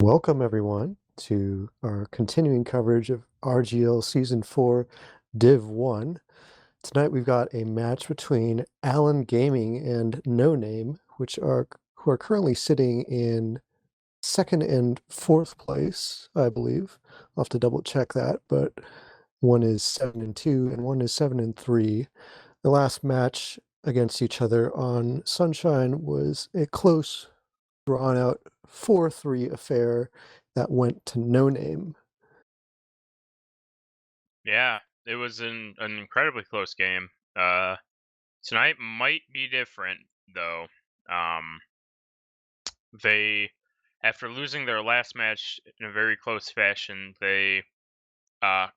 Welcome, everyone, to our continuing coverage of RGL Season 4 Div 1. Tonight we've got a match between Allen Gaming and No Name, who are currently sitting in second and fourth place, I believe. I'll have to double check that, but one is 7-2 and one is 7-3. The last match against each other on Sunshine was a close, drawn out 4-3 affair that went to No Name. Yeah, it was an incredibly close game. Tonight might be different though. Um, they, after losing their last match in a very close fashion, uh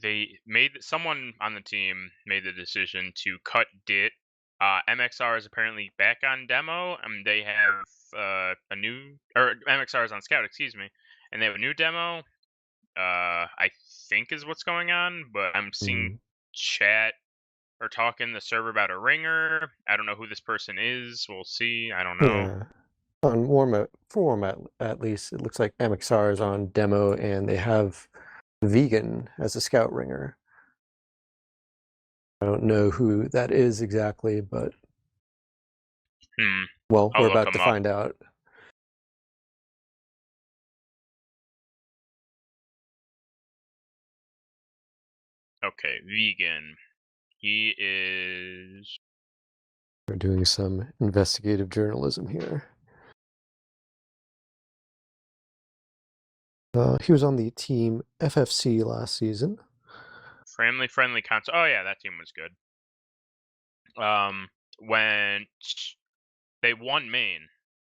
they made someone on the team made the decision to cut DIT. MXR is apparently back on demo, and they have a new or MXR is on Scout, excuse me, and they have a new demo. I think is what's going on, but I'm seeing Mm, chat or talk in the server about a ringer. I don't know who this person is. We'll see. I don't know. yeah. On form at least, it looks like MXR is on demo and they have Vegan as a scout ringer. I don't know who that is exactly, but Hmm. well, we're I'll look about to him up. find out. Okay, vegan. He is. We're doing some investigative journalism here. He was on the team FFC last season. Family friendly console. Oh yeah, that team was good. When they won main,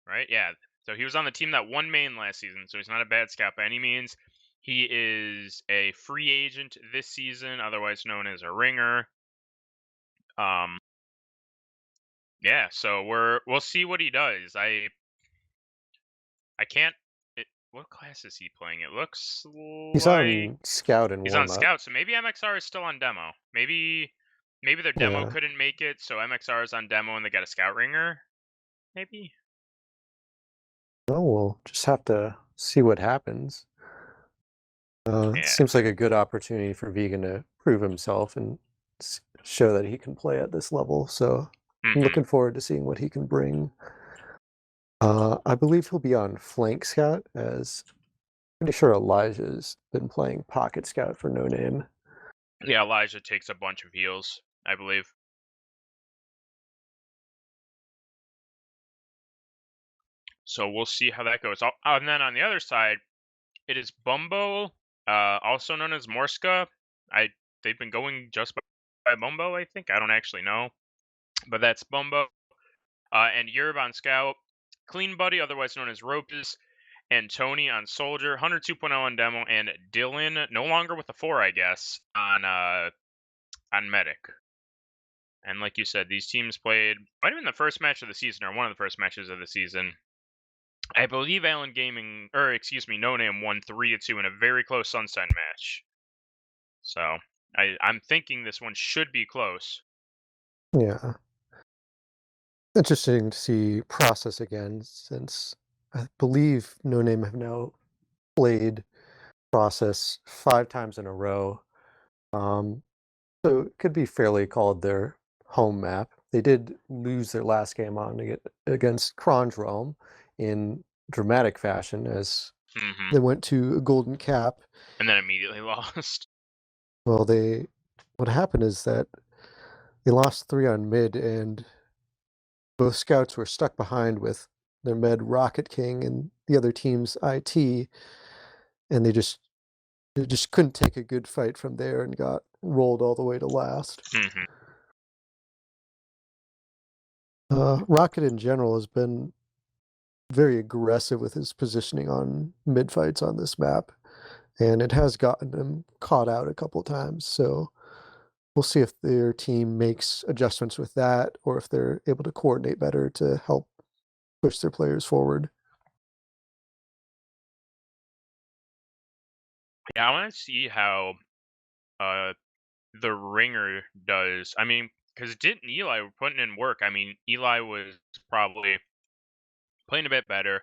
right? Yeah. So he was on the team that won main last season. So he's not a bad scout by any means. He is a free agent this season, otherwise known as a ringer. Um, yeah. So we'll see what he does. I can't. What class is he playing? It looks He's like on scout and he's on warm up. scout. So maybe MXR is still on demo. Maybe their demo Yeah. couldn't make it, so MXR is on demo and they got a scout ringer. Maybe. Oh, we'll just have to see what happens. It Yeah. seems like a good opportunity for Vegan to prove himself and show that he can play at this level. So I'm Hmm. looking forward to seeing what he can bring. I believe he'll be on flank scout, as pretty sure Elijah's been playing pocket scout for No Name. Yeah. Elijah takes a bunch of heals, I believe. So we'll see how that goes. And then on the other side, it is Bumbo, also known as Morska. I They've been going just by Bumbo, I think. I don't actually know, but that's Bumbo. And Yerb on Scout, Clean Buddy, otherwise known as Ropes, and Tony on Soldier, Hunter 2.0 on Demo, and Dylan, no longer with the 4, I guess, on Medic. And like you said, these teams played might have been the first match of the season or one of the first matches of the season. I believe Allen Gaming, or excuse me, No Name won 3-2 in a very close Sunset match. So I'm thinking this one should be close. Yeah. Interesting to see Process again, since I believe No Name have now played Process 5 times in a row. Um, so it could be fairly called their home map. They did lose their last game against Kron's Realm in dramatic fashion, as Hmm. they went to a golden cap. And then immediately lost. Well, what happened is that they lost 3 on mid, and both scouts were stuck behind with their med Rocket King and the other team's IT, and they just couldn't take a good fight from there and got rolled all the way to last. Hmm. Rocket in general has been very aggressive with his positioning on mid fights on this map, and it has gotten him caught out a couple times. So we'll see if their team makes adjustments with that, or if they're able to coordinate better to help push their players forward. Yeah, I want to see how uh the ringer does. I mean, because didn't Eli were putting in work? I mean, Eli was probably playing a bit better.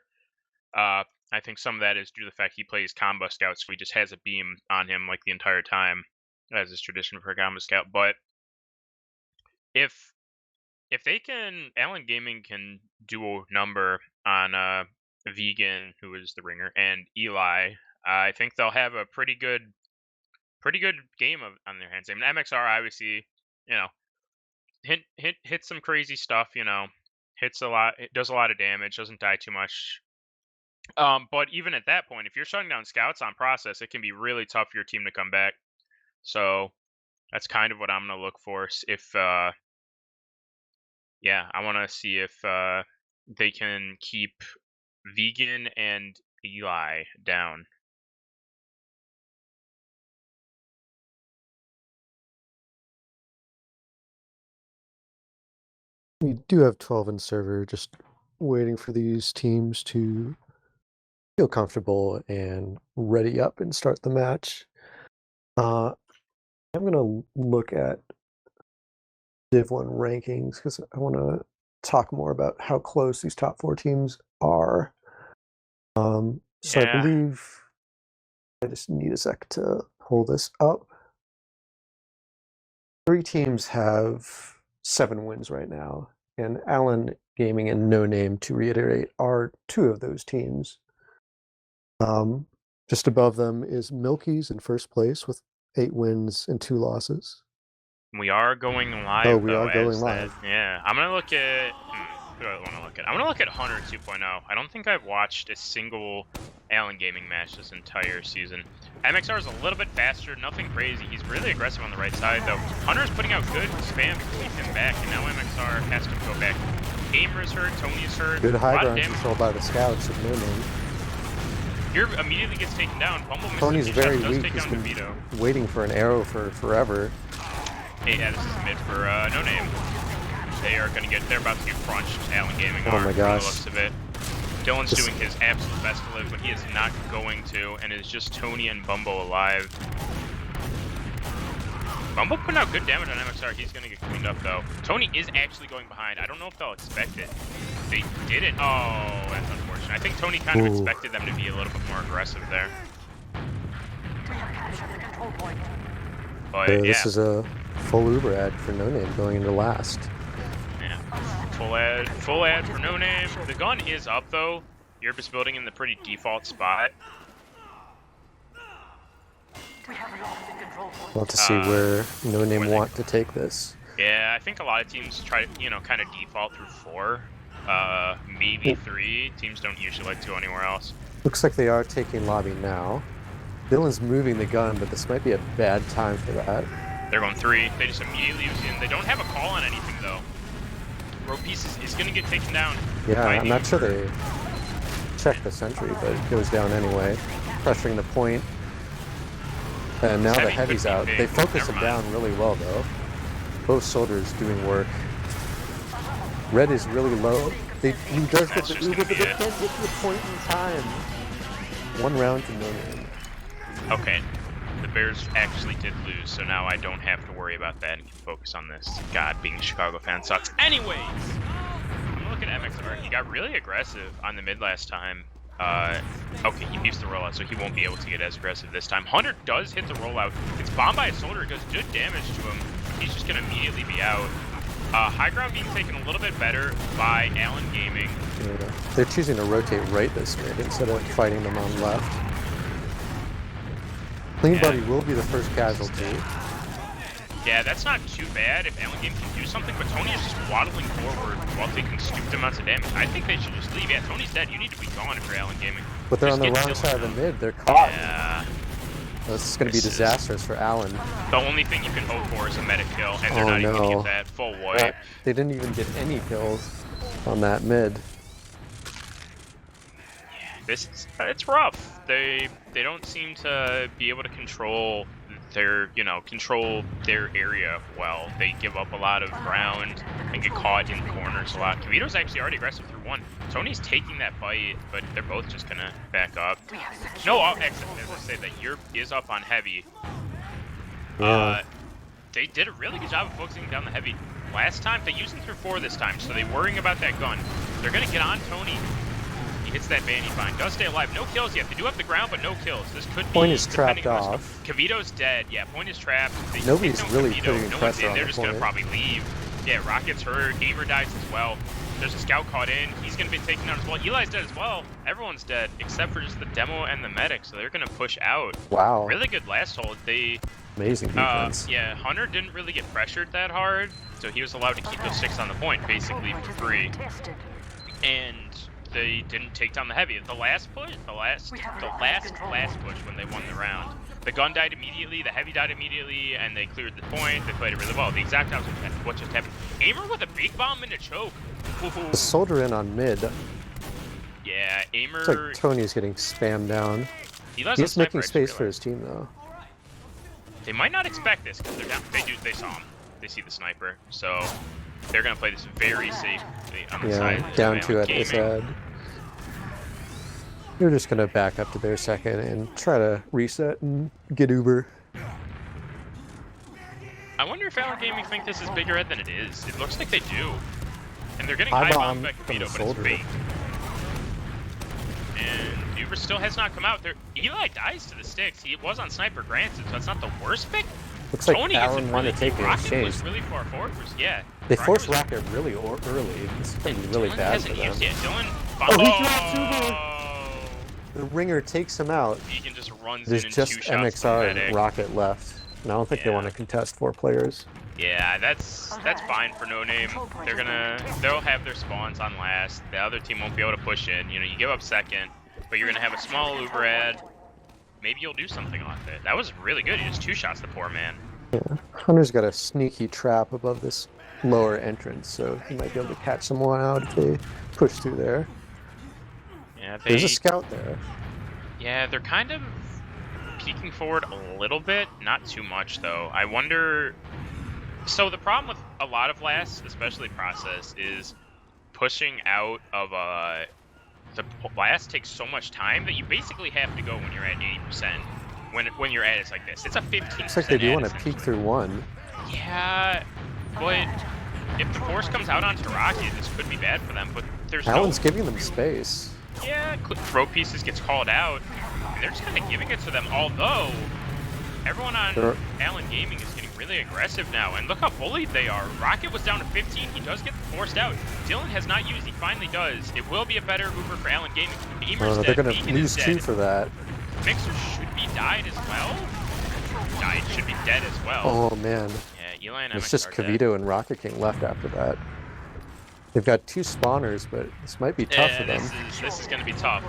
I think some of that is due to the fact he plays combo scout, so he just has a beam on him like the entire time, as is tradition for a combo scout. But if they can, Allen Gaming can do a number on Vegan, who is the ringer, and Eli. I think they'll have a pretty good game on their hands. I mean, MXR obviously, you know, hits some crazy stuff. Hits a lot. It does a lot of damage. Doesn't die too much. But even at that point, if you're shutting down scouts on process, it can be really tough for your team to come back. So that's kind of what I'm gonna look for. If yeah, I want to see if they can keep Vegan and Eli down. We do have 12 in server, just waiting for these teams to feel comfortable and ready up and start the match. I'm gonna look at Div 1 rankings because I want to talk more about how close these top 4 teams are. So I Yeah, believe I just need a sec to pull this up. 3 teams have 7 wins right now, and Allen Gaming and No Name, to reiterate, are 2 of those teams. Just above them is Milky's in first place with 8 wins and 2 losses. we are going Oh, live we though. are going As that, live. yeah, I'm gonna look at. Who do I want to look at? I'm gonna look at Hunter 2.0. I don't think I've watched a single Allen Gaming match this entire season. MXR is a little bit faster, nothing crazy. He's really aggressive on the right side though. Hunter's putting out good spam to keep him back, and now MXR has to go back. Gamer's hurt, Tony's hurt. Good high ground damage. control by the scouts of No Name. Here immediately gets taken down. Bumble misses. Tony's very does weak. take He's down been DeVito. waiting for an arrow for forever. Hey, yeah, this is mid for No Name. They're about to get crunched. Allen Gaming Oh are, my from the gosh. looks of it. Dylan's doing his absolute best to live, but he is not going to, and it's just Tony and Bumbo alive. Bumbo putting out good damage on MXR. He's gonna get cleaned up though. Tony is actually going behind. I don't know if they'll expect it. They didn't. Oh, that's unfortunate. I think Tony kind of expected them to be a little bit more aggressive there. But yeah. This is a full Uber ad for No Name going into last. Yeah, full ad for No Name. The gun is up though. Europe is building in the pretty default spot. We'll have to see where No Name want to take this. Yeah, I think a lot of teams try to, kind of default through 4, maybe 3. Teams don't usually like to go anywhere else. Looks like they are taking lobby now. Dylan's moving the gun, but this might be a bad time for that. They're going 3. They just immediately use in. They don't have a call on anything though. Rope piece is going to get taken down. Yeah, I'm not sure they checked the sentry, but it goes down anyway. Pressuring the point. And now the heavy's out. They focus him down really well though. Both soldiers doing work. Red is really low. He does get the Uber, but they can't get to the point in time. 1 round to No Name. Okay. The Bears actually did lose, so now I don't have to worry about that and can focus on this. God, being a Chicago fan sucks. Anyways, I'm gonna look at MXR. He got really aggressive on the mid last time. Okay, he beefs the rollout, so he won't be able to get as aggressive this time. Hunter does hit the rollout. It's bombed by a soldier. It does good damage to him. He's just gonna immediately be out. High ground being taken a little bit better by Allen Gaming. Yeah. They're choosing to rotate right this mid instead of fighting them on left. Clean Buddy will be the first casualty. Yeah, that's not too bad if Allen Gaming can do something, but Tony is just waddling forward while taking stupid amounts of damage. I think they should just leave. Yeah, Tony's dead. You need to be gone if you're Allen Gaming. But they're Just on the get wrong Dylan side of the out. mid. They're caught. Yeah. This is going to be disastrous for Allen. The only thing you can hope for is a medic kill, and they're not even going to get that full wipe. Yeah, they didn't even get any kills on that mid. It's rough. They don't seem to be able to control their area well. They give up a lot of ground and get caught in corners a lot. Kavito's actually already aggressive through 1. Tony's taking that bite, but they're both just gonna back up. No, except as I say that Europe is up on heavy. Yeah. They did a really good job of focusing down the heavy last time. They used him through 4 this time, so they're worrying about that gun. They're gonna get on Tony. He hits that ban, he fine. Does stay alive. No kills yet. They do have the ground, but no kills. This could be... Point is trapped off. Kavito's dead. Yeah, Point is trapped. Nobody's really putting no pressure one's in. on They're the just going to Point. probably leave. Yeah, Rocket's hurt. Gamer dies as well. There's a scout caught in. He's going to be taken down as well. Eli's dead as well. Everyone's dead, except for just the demo and the medic. So they're going to push out. Wow. Really good last hold. Amazing defense. Yeah, Hunter didn't really get pressured that hard, so he was allowed to keep those 6 on the point, basically for free. And they didn't take down the heavy. The last push, the last push when they won the round. The gun died immediately, the heavy died immediately, and they cleared the point. They played it really well. The exact opposite of what just happened. Aimer with a big bomb and a choke. Ooh. The soldier in on mid. Yeah, Aimer. It's like Tony's getting spammed down. He's making space for his team though. They might not expect this because they're down. They saw him. They see the sniper, so they're gonna play this very safe on the side. Yeah, down 2 at this ad. They're just gonna back up to their second and try to reset and get Uber. I wonder if Allen Gaming think this is bigger red than it is. It looks like they do. And they're getting high bomb by Kavito, but it's fake. And Uber still has not come out there. Eli dies to the sticks. He was on sniper granted, so it's not the worst pick. Looks like Tony Allen wanted to take the exchange. Was really far forward. Yeah. They forced Rocket really early. This is going to be really bad for them. Yeah, Dylan. Oh, he drops Uber! The ringer takes him out. Vegan just runs There's in just 2 shots MXR and Rocket left. And I don't think they want to contest 4 players. Yeah, that's fine for No Name. They'll have their spawns on last. The other team won't be able to push in. You know, you give up second, but you're gonna have a small Uber ad. Maybe you'll do something off it. That was really good. He just 2 shots the poor man. Yeah, Hunter's got a sneaky trap above this lower entrance, so he might be able to catch someone out if they push through there. Yeah, there's a scout there. Yeah, they're kind of peeking forward a little bit, not too much though. I wonder. So the problem with a lot of lasts, especially process, is pushing out of the last takes so much time that you basically have to go when you're at 80%. When you're at it's like this, it's a 15%. Looks like they do want to peek through 1. Yeah, but if the force comes out onto Rocket, this could be bad for them. But there's Allen's giving them space. Yeah, throw pieces gets called out, and they're just kind of giving it to them. Although everyone on Allen Gaming is getting really aggressive now, and look how bullied they are. Rocket was down to 15. He does get forced out. Dylan has not used. He finally does. It will be a better Uber for Allen Gaming. Gamer's they're dead. going to lose 2 for that. Mixer should be died as well. Should be dead as well. Oh man. Yeah, Eli and it's just Kavito and Rocket King left after that. They've got 2 spawners, but this might be tough for them. This is going to be tough.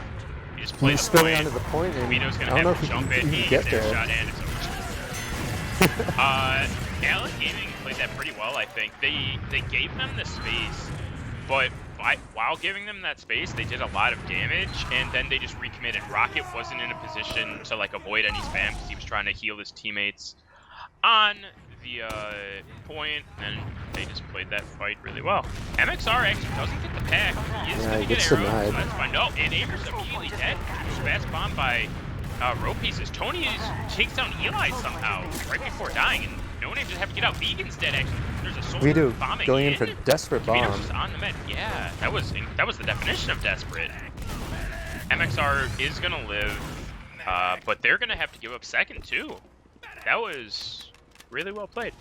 You just play He's the spinning onto the point, and Kavito's going I to don't know have if to jump he in. can get there. Shot and it's over. Allen Gaming played that pretty well, I think. They gave them the space, but while giving them that space, they did a lot of damage, and then they just recommitted. Rocket wasn't in a position to like avoid any spam because he was trying to heal his teammates on the point, and they just played that fight really well. MXR actually doesn't get the pack. He is going to get arrows. That's fine. No, and Amer's immediately dead. Fast bomb by row pieces. Tony takes down Eli somehow right before dying, and No Name just have to get out. Vegan's dead actually. There's a soldier bombing going in for desperate bomb. Just on the med. Yeah, that was the definition of desperate. MXR is gonna live, but they're gonna have to give up second too. That was really well played.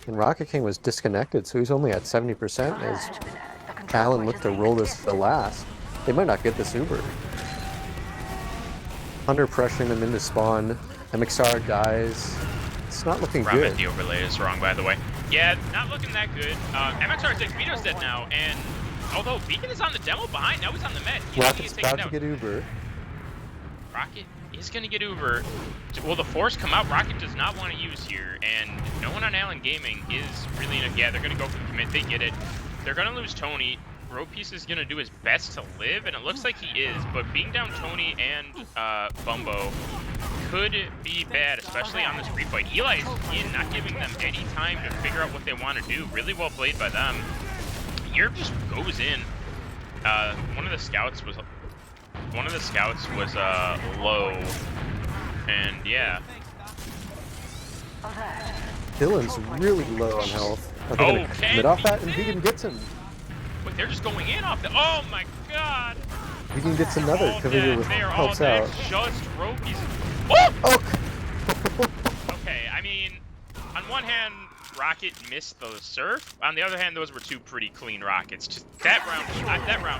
And Rocket King was disconnected, so he's only at 70% as Allen looked to roll this to the last. They might not get this Uber. Hunter pressuring them into spawn. MXR dies. It's not looking good. The overlay is wrong, by the way. Yeah, not looking that good. MXR is Vito's dead now, and although Vegan is on the demo behind, now he's on the med. Rocket's about to get Uber. Rocket is going to get Uber. Will the force come out? Rocket does not want to use here, and no one on Allen Gaming is really in a... Yeah, they're going to go for the commit. They get it. They're going to lose Tony. Ropiece is going to do his best to live, and it looks like he is, but being down Tony and Bumbo could be bad, especially on this refight. Eli is in, not giving them any time to figure out what they want to do. Really well played by them. Europe just goes in. One of the scouts was low, and yeah. Dylan's really low on health. Are they gonna commit off that? And Vegan gets him. But they're just going in off the... Oh my god! Vegan gets another. All Kavita dead. They are all helps dead. out. Just ropies. Oh! Oh! Okay, I mean, on one hand, Rocket missed the surf. On the other hand, those were two pretty clean rockets. Just that round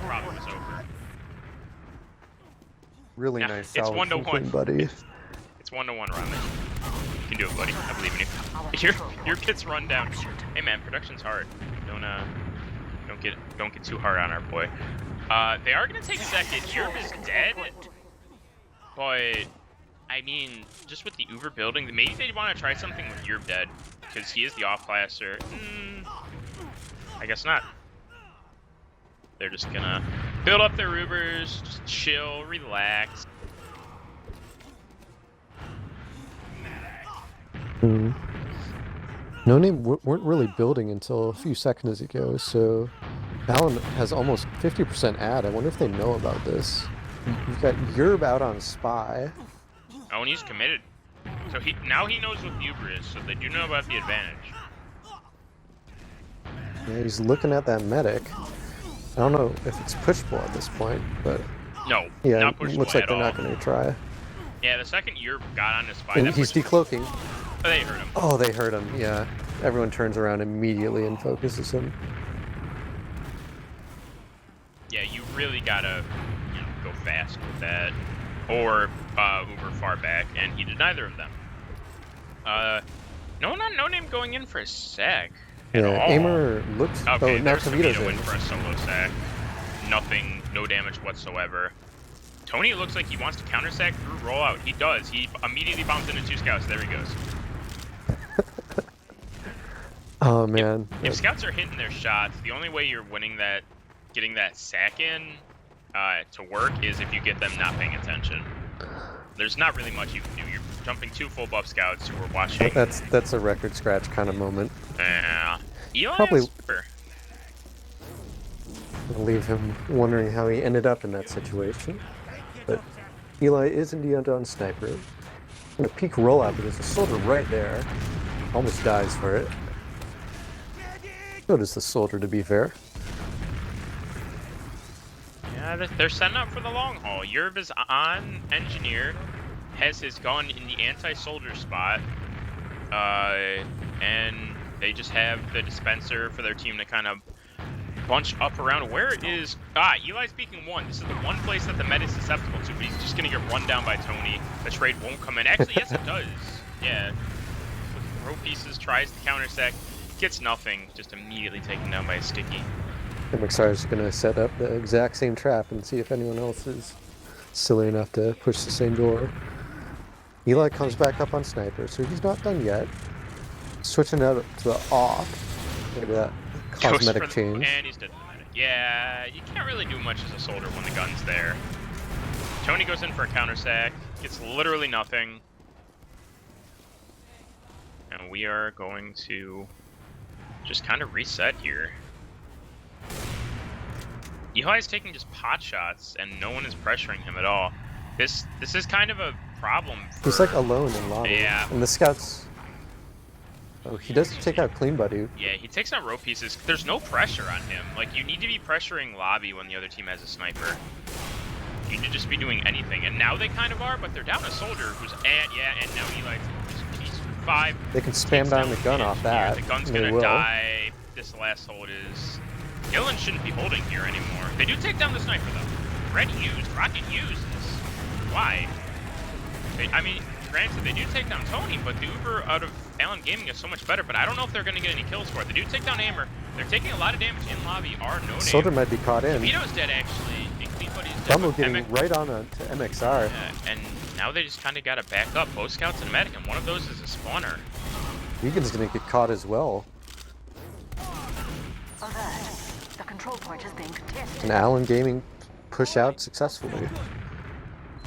probably was over. Really Nah, nice it's salvage from 1-1. Clean Buddy. It's 1-1, Rahmed. You can do it, buddy. I believe in you. Your kit's run down. Hey man, production's hard. Don't get too hard on our boy. They are gonna take second. Europe is dead, but I mean, just with the Uber building, maybe they want to try something with Europe dead because he is the off-classer. I guess not. They're just gonna build up their Ubers, just chill, relax. No Name weren't really building until a few seconds ago, so Alan has almost 50% ad. I wonder if they know about this. You've got Yerb out on Spy. Oh, and he's committed. So now he knows what the Uber is, so they do know about the advantage. Yeah, he's looking at that medic. I don't know if it's pushable at this point, but No, yeah, not it pushable looks like at they're all. not going to try. Yeah, the second Yerb got on his Spy, And that he's pushed- decloaking. Oh, they hurt him. Oh, they hurt him. Yeah, everyone turns around immediately and focuses him. Yeah, you really gotta, go fast with that, or Uber far back, and he did neither of them. No name going in for a sack. Yeah, all. Aimer looks. Okay, Oh, now there's Kavito's Kavito in. for a solo sack. Nothing, no damage whatsoever. Tony looks like he wants to counter sack through rollout. He does. He immediately bombs into 2 scouts. There he goes. Oh man. If scouts are hitting their shots, the only way you're winning that, getting that sack in to work is if you get them not paying attention. There's not really much you can do. You're jumping 2 full buff scouts who are watching. That's a record scratch kind of moment. Yeah. Eli Probably- is super. I'll leave him wondering how he ended up in that situation. But Eli is indeed on sniper. And a peek rollout, but there's a soldier right there. Almost dies for it. So does the soldier, to be fair. Yeah, they're setting up for the long haul. Yerb is on engineer, has his gun in the anti-soldier spot, and they just have the dispenser for their team to kind of bunch up around. Where is Eli's peeking 1. This is the one place that the med is susceptible to, but he's just gonna get run down by Tony. The trade won't come in. Actually, yes, it does. Yeah. Throw pieces, tries to counter sack, gets nothing, just immediately taken down by a sticky. MXR is going to set up the exact same trap and see if anyone else is silly enough to push the same door. Eli comes back up on sniper, so he's not done yet. Switching out to the off. Look at that cosmetic change. And he's dead to the medic. Yeah, you can't really do much as a soldier when the gun's there. Tony goes in for a counter sack, gets literally nothing. And we are going to just kind of reset here. Eli is taking just pot shots, and no one is pressuring him at all. This is kind of a problem for... He's like alone in lobby. Yeah. And the scouts... Oh, he does take out Clean Buddy. Yeah, he takes out rope pieces. There's no pressure on him. Like, you need to be pressuring lobby when the other team has a sniper. You need to just be doing anything. And now they kind of are, but they're down a soldier who's at... Yeah, and now Eli's piece 5. They can spam down the gun off that. The gun's and they gonna will. die. This last hold is... Gillen shouldn't be holding here anymore. They do take down the sniper, though. Red used. Rocket used. Why? I mean, granted, they do take down Tony, but the Uber out of Allen Gaming is so much better, but I don't know if they're going to get any kills for it. They do take down Hammer. They're taking a lot of damage in lobby. Are no Soldier might be caught in. Vito's dead, actually. And Clean Buddy's dead. Bumble but getting Emmett- right on to MXR. and now they just kind of got to back up. Both scouts and medic, and one of those is a spawner. Vegan's going to get caught as well. Alert. The control point is being contested. And Allen Gaming push out successfully.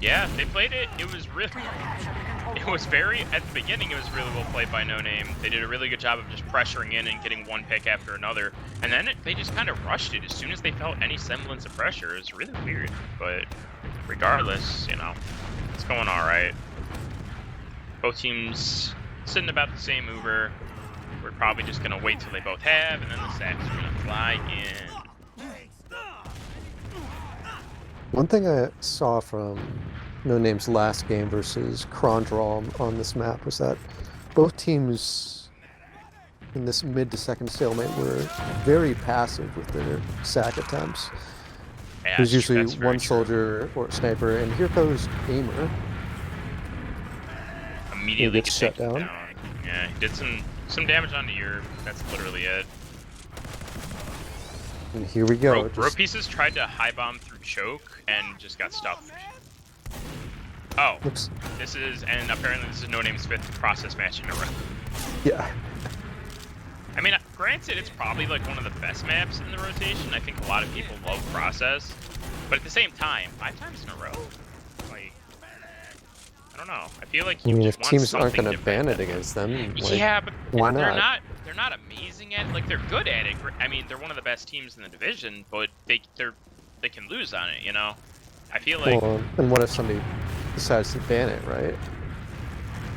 Yeah, they played it. It was really... It was very, at the beginning, it was really well played by No Name. They did a really good job of just pressuring in and getting one pick after another. And then they just kind of rushed it as soon as they felt any semblance of pressure. It was really weird. But regardless, it's going all right. Both teams sitting about the same Uber. We're probably just going to wait till they both have, and then the sacks are going to fly in. One thing I saw from No Name's last game versus Krondral on this map was that both teams in this mid to second stalemate were very passive with their sack attempts. Yeah, There's usually that's very one true. soldier or sniper, and here goes Aimer. Immediately gets shut taken down. Yeah, he did some damage onto Europe. That's literally it. And here we go. Row pieces tried to high bomb through choke and just got stuffed. Oh, this is, and apparently this is No Name's 5th process match in a row. Yeah. I mean, granted, it's probably like one of the best maps in the rotation. I think a lot of people love process, but at the same time, 5 times in a row, like, I don't know. I feel like I you mean, just if want teams aren't something going to different. ban it against them, like, Yeah, but why they're not? they're not amazing at it. Like, they're good at it. I mean, they're one of the best teams in the division, but they can lose on it. You know, I feel like. Well, and what if somebody decides to ban it, right?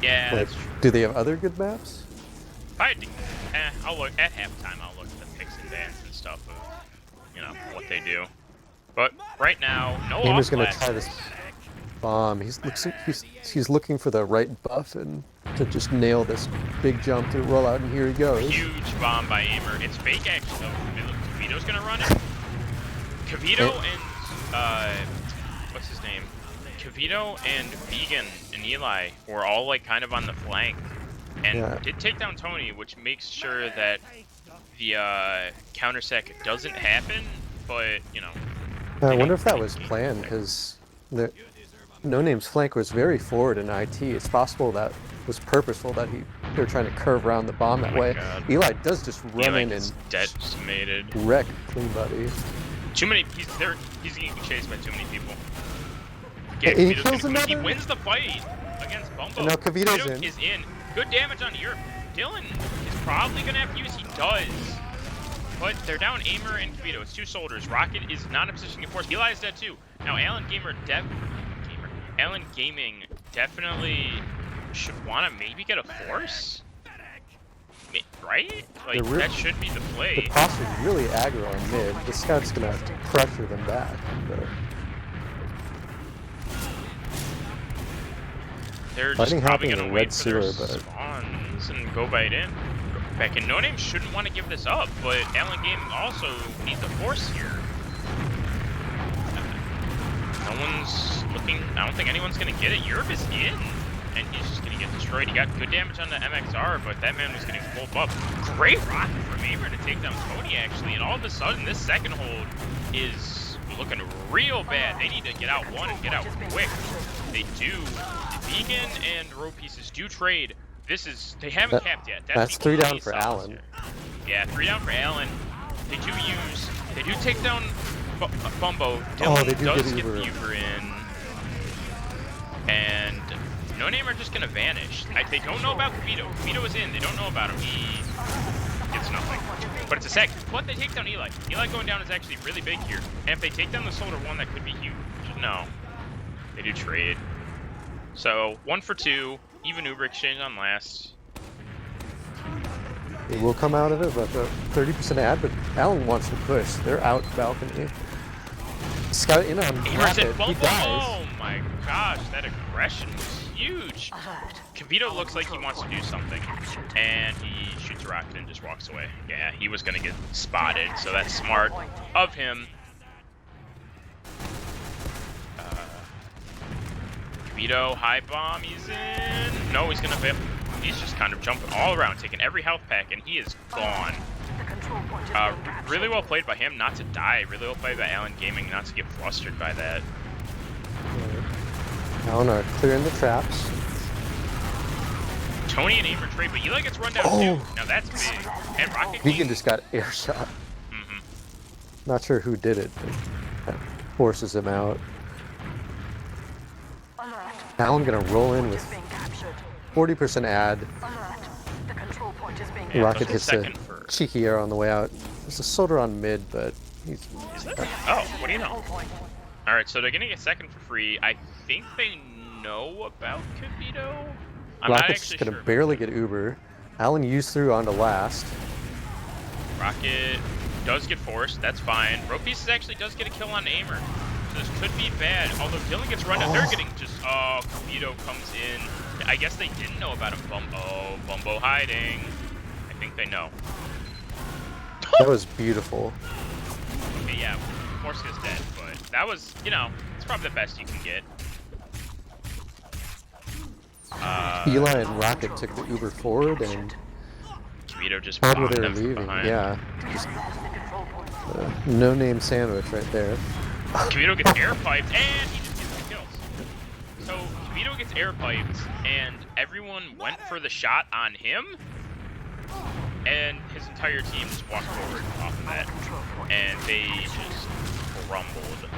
Yeah, Like, that's true. do they have other good maps? I'll look at halftime. I'll look at the picks and bans and stuff of, you know, what they do. But right now, no Aimer's off going to flags. try this bomb. He's looking for the right buff and to just nail this big jump to roll out, and here he goes. Huge bomb by Aimer. It's fake actually though. It looks Kavito's gonna run it. Kavito and what's his name? Kavito and Vegan and Eli were all like kind of on the flank, and did take down Tony, which makes sure that the counter sack doesn't happen. But you know, I wonder if that was planned, because the No Name's flank was very forward in IT. It's possible that was purposeful, that they're trying to curve around the bomb that way. God. Eli does just run in and decimated. wreck Clean Buddy. Too many. He's getting chased by too many people. And he kills another. He wins the fight against Bumbo. And now Kavito's in. Is in. Good damage on Europe. Dylan is probably gonna have to use. He does. But they're down Aimer and Kavito. It's 2 soldiers. Rocket is not in a position to get forced. Eli is dead too. Now Alan Gaming definitely should want to maybe get a force, right? Like that should be the play. The posture's really aggro on mid. The scout's gonna pressure them back. But they're just probably gonna wait for their but spawns and go bite in. Back in No Name shouldn't want to give this up, but Alan Gaming also needs a force here. No one's looking. I don't think anyone's gonna get it. Europe is in, and he's just gonna get destroyed. He got good damage on the MXR, but that man was getting pulled up. Great rocket from Aimer to take down Tony, actually, and all of a sudden, this second hold is looking real bad. They need to get out one and get out quick. They do. Vegan and row pieces do trade. They haven't capped yet. That's 3 down for Alan. Yeah, 3 down for Alan. They do take down Bumbo. Dylan they do does get get Uber. the Uber in. And No Name are just gonna vanish. They don't know about Kavito. Kavito is in, they don't know about him. He gets nothing. But it's a sec. But they take down Eli. Eli going down is actually really big here. And if they take down the Soldier 1, that could be huge. No. They do trade. So 1 for 2. Even Uber exchange on last. It will come out of it, but the 30% ad, but Alan wants to push. They're out balcony. Scout in on Rapid. He dies. Oh my gosh, that aggression was huge. Kavito looks like he wants to do something, and he shoots a rocket and just walks away. Yeah, he was gonna get spotted, so that's smart of him. Kavito, high bomb, he's in. No, he's gonna fail. He's just kind of jumping all around, taking every health pack, and he is gone. Really well played by him not to die. Really well played by Alan Gaming not to get flustered by that. Alan are clearing the traps. Tony and Aimer trade, but Eli gets run down too. Now that's big. And Rocket Vegan just got air shot. Not sure who did it, but that forces him out. Alan gonna roll in with 40% ad. Rocket hits a cheeky air on the way out. There's a soldier on mid, but he's... Oh, what do you know? Alright, so they're getting a second for free. I think they know about Kavito. Rocket's gonna barely get Uber. Alan used through onto last. Rocket does get forced, that's fine. Row Pieces actually does get a kill on Aimer. So this could be bad. Although Dylan gets run down. They're getting just... Oh, Vito comes in. I guess they didn't know about him. Bumbo hiding. I think they know. That was beautiful. Okay, yeah. Morska's dead, but that was, you know, it's probably the best you can get. Eli and Rocket took the Uber forward and Vito just right where bombed they were them from leaving. behind. Yeah. Just, no-name sandwich right there. Vito gets air piped and he just gets the kills. So Vito gets air piped and everyone went for the shot on him, and his entire team just walked forward off of that, and they just crumbled.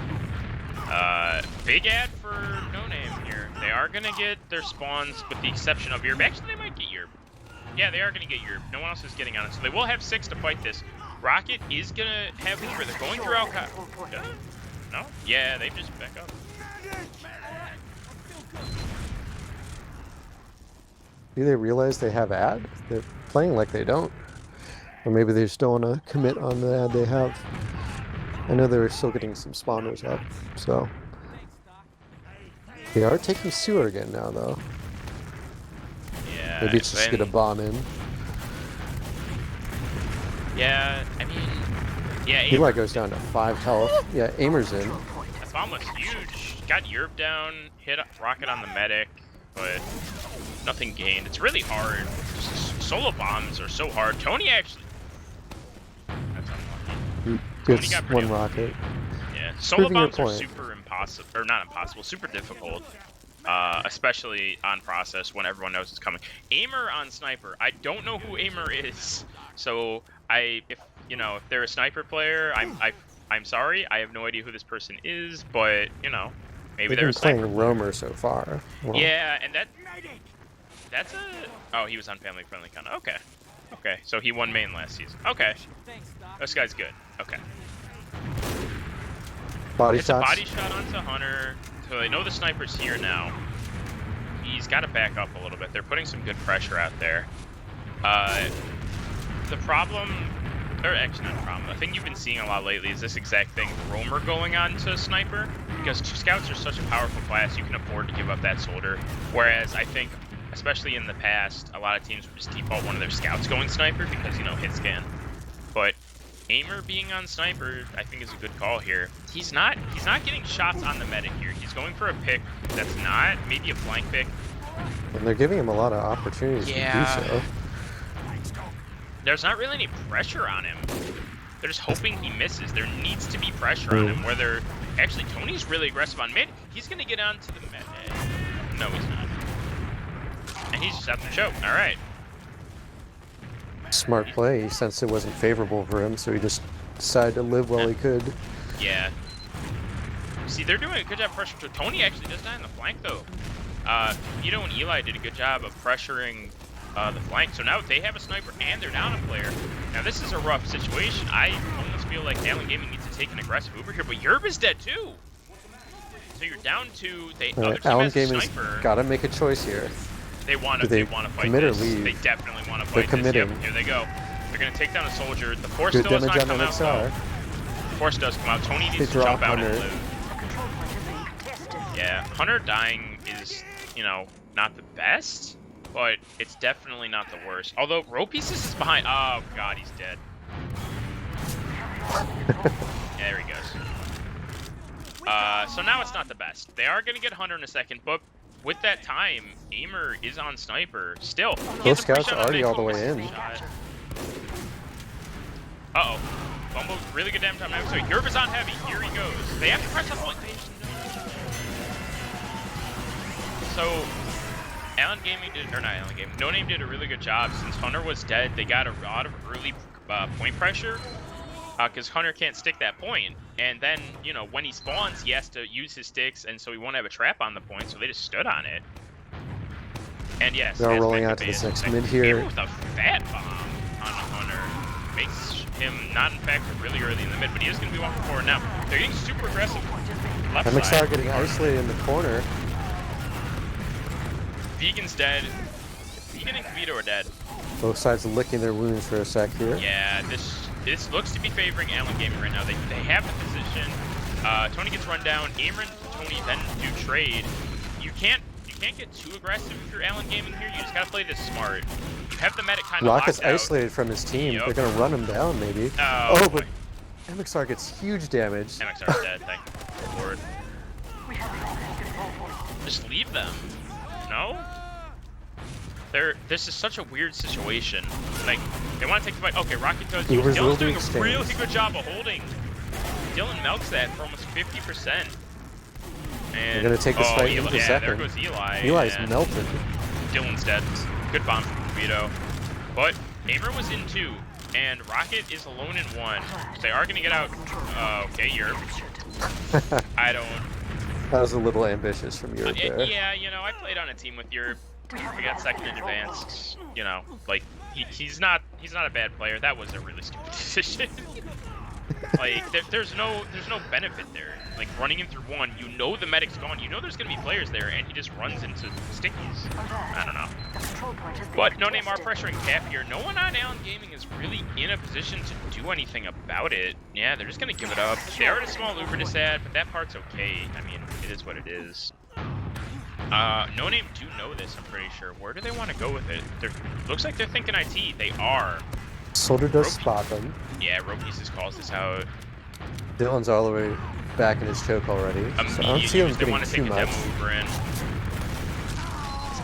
Big ad for No Name here. They are gonna get their spawns, with the exception of Yerb. Actually, they might get Yerb. Yeah, they are gonna get Yerb. No one else is getting on it, so they will have 6 to fight this. Rocket is gonna have Uber. They're going through Alcott. No? Yeah, they just back up. Do they realize they have ad? They're playing like they don't. Or maybe they just don't want to commit on the ad they have. I know they're still getting some spawners up, so. They are taking sewer again now, though. Yeah. Maybe it's just get a bomb in. Yeah, I mean, yeah. Eli goes down to 5 health. Yeah, Aimer's in. That bomb was huge. Got Yerb down, hit Rocket on the medic, but nothing gained. It's really hard. Just solo bombs are so hard. Tony actually. That's unlucky. Gets got one pretty rocket. Yeah, solo Proving your bombs are point. super impossible, or not impossible, super difficult. Especially on process when everyone knows it's coming. Aimer on sniper. I don't know who Aimer is, so if they're a sniper player, I'm sorry. I have no idea who this person is, but maybe They've they're been a sniper. playing Roamer so far. Well, Yeah, and that's a. Oh, he was on family friendly kind of. Okay, okay. So he won main last season. Okay, this guy's good. Okay. body It's shots. a body shot onto Hunter, so they know the sniper's here now. He's got to back up a little bit. They're putting some good pressure out there. The problem, or actually not a problem, the thing you've been seeing a lot lately is this exact thing, Roamer going on to Sniper, because Scouts are such a powerful class, you can afford to give up that soldier, whereas I think, especially in the past, a lot of teams would just default one of their Scouts going Sniper because, hit scan. But Aimer being on Sniper, I think is a good call here. He's not getting shots on the medic here. He's going for a pick that's not, maybe a flank pick. And they're giving him a lot of opportunities to do so. There's not really any pressure on him. They're just hoping he misses. There needs to be pressure on him. Whether actually Tony's really aggressive on mid. He's gonna get onto the mid. No, he's not. And he's just at the choke. All right. Smart play. He sensed it wasn't favorable for him, so he just decided to live while he could. Yeah. See, they're doing a good job pressuring. So Tony actually does die on the flank though. Vito and Eli did a good job of pressuring the flank. So now they have a sniper and they're down a player. Now this is a rough situation. I almost feel like Allen Gaming needs to take an aggressive Uber here, but Yerb is dead too. So you're down to other team Allen has a Gaming's sniper. got to make a choice here. They want to fight commit or this. leave? They definitely want to They're fight committing. this. Yep, here they go. They're going to take down a soldier. The force Good still does damage not on come the out though. XR. The force does come out. Tony They needs to jump drop out and Hunter. live. The control point is being contested. Yeah, Hunter dying is, not the best, but it's definitely not the worst. Although Ropieces is behind. Oh god, he's dead. Yeah, there he goes. So now it's not the best. They are going to get Hunter in a second, but with that time, Aimer is on Sniper still. Those scouts are already all the way in. Uh-oh. Bumble, really good damage on him. So Yerb is on heavy. Here he goes. They have to press up point. So, Allen Gaming did, or not Allen Gaming, No Name did a really good job. Since Hunter was dead, they got a lot of early point pressure. Because Hunter can't stick that point. And then, when he spawns, he has to use his sticks, and so he won't have a trap on the point, so they just stood on it. And yes, They're rolling out to this next mid here. With a fat bomb on Hunter makes him not infected really early in the mid, but he is going to be walking forward now. They're getting super aggressive. Left MXR side. getting isolated in the corner. Vegan's dead. Vegan and Vito are dead. Both sides licking their wounds for a sec here. Yeah, this looks to be favoring Allen Gaming right now. They have the position. Tony gets run down. Aimer and Tony then do trade. You can't get too aggressive if you're Allen Gaming here. You just gotta play this smart. You have the medic kind of Rocket's locked out. isolated from his team. Yep. They're gonna run him down, maybe. Oh, but MXR gets huge damage. MXR's dead. Thank you, Lord. Just leave them. No? This is such a weird situation. Like, they want to take the fight. Okay, Rocket does. Dylan's doing a really good job of holding. Dylan melts that for almost 50%. And they're gonna take this fight into second. There goes Eli. Eli's melted. Dylan's dead. Good bomb from Vito. But Aimer was in 2, and Rocket is alone in 1. They are gonna get out. Okay, Europe. I don't. That was a little ambitious from Europe there. Yeah, you know, I played on a team with Europe. We got second in advanced. You know, like he's not a bad player. That was a really stupid decision. Like there's no benefit there. Like running in through 1, you know the medic's gone. You know there's gonna be players there, and he just runs into stickies. I don't know. But no name are pressuring Cap here. No one on Allen Gaming is really in a position to do anything about it. Yeah, they're just gonna give it up. They are at a small Uber to sad, but that part's okay. I mean, it is what it is. No name do know this, I'm pretty sure. Where do they want to go with it? Looks like they're thinking IT. They are. Soldier does spot them. Yeah, Ropieces calls this out. Dylan's all the way back in his choke already. So I don't see him getting too much. Is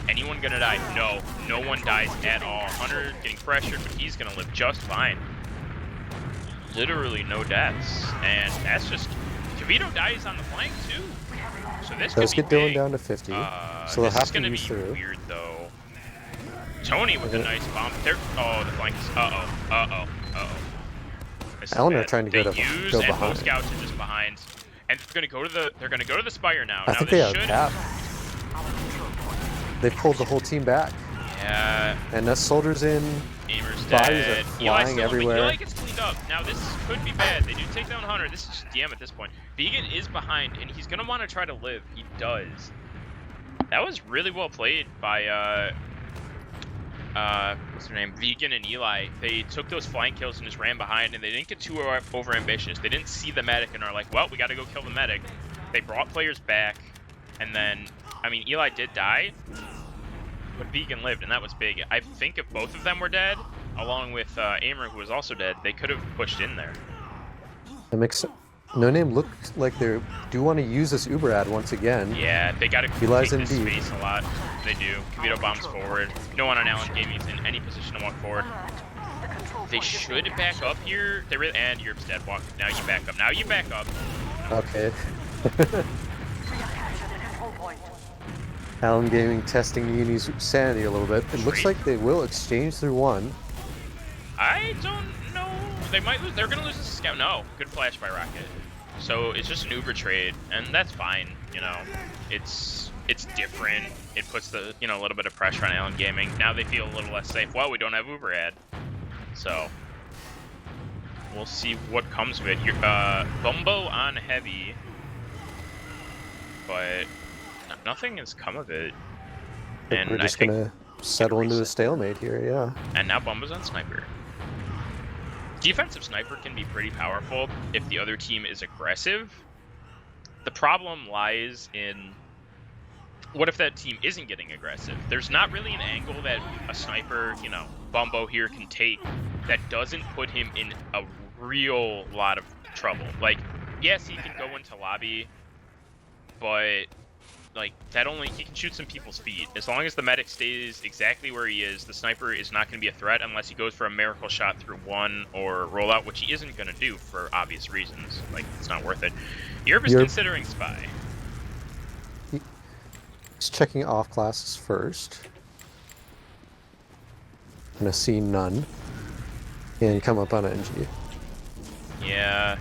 anyone gonna die? No. No one dies at all. Hunter getting pressured, but he's gonna live just fine. Literally no deaths. And that's just... Kavito dies on the flank too. So this Let's could get be Dylan big. down to 50. So they'll have to use through. This is gonna be weird though. Tony with a nice bomb. There. Oh, the flank is. Uh-oh. Allen are trying to go and behind. Scouts are just behind, and they're gonna go to the Spire now. I think they have cap. They pulled the whole team back. Yeah. And that Soldier's in. Aimer's Bodies dead. are flying everywhere. Eli gets cleaned up. Now this could be bad. They do take down Hunter. This is just DM at this point. Vegan is behind, and he's gonna want to try to live. He does. That was really well played by what's their name? Vegan and Eli. They took those flank kills and just ran behind, and they didn't get too over ambitious. They didn't see the medic and are like, well, we got to go kill the medic. They brought players back, and then, I mean, Eli did die, but Vegan lived, and that was big. I think if both of them were dead, along with Aimer, who was also dead, they could have pushed in there. That makes sense. No name looked like they do want to use this Uber ad once again. Yeah, they got to take this space a lot. They do. Kavito bombs forward. No one on Allen Gaming is in any position to walk forward. They should back up here. They really, and Europe's dead. Walk. Now you back up. Now you back up. Okay. Allen Gaming testing Uni's sanity a little bit. It looks like they will exchange through 1. I don't know. They might lose. They're gonna lose this scout. No, good flash by Rocket. So it's just an Uber trade, and that's fine. You know, it's different. It puts the a little bit of pressure on Allen Gaming. Now they feel a little less safe. Well, we don't have Uber ad, so we'll see what comes of it. Bumbo on heavy, but nothing has come of it. And we're just gonna settle into the stalemate here, yeah. And now Bumbo's on sniper. Defensive sniper can be pretty powerful if the other team is aggressive. The problem lies in what if that team isn't getting aggressive? There's not really an angle that a sniper, Bumbo here can take that doesn't put him in a real lot of trouble. Like, yes, he can go into lobby, but like he can shoot some people's feet. As long as the medic stays exactly where he is, the sniper is not going to be a threat unless he goes for a miracle shot through 1 or rollout, which he isn't going to do for obvious reasons. Like, it's not worth it. Europe is considering spy. He's checking off classes first. Gonna see none. And come up on NG. Yeah,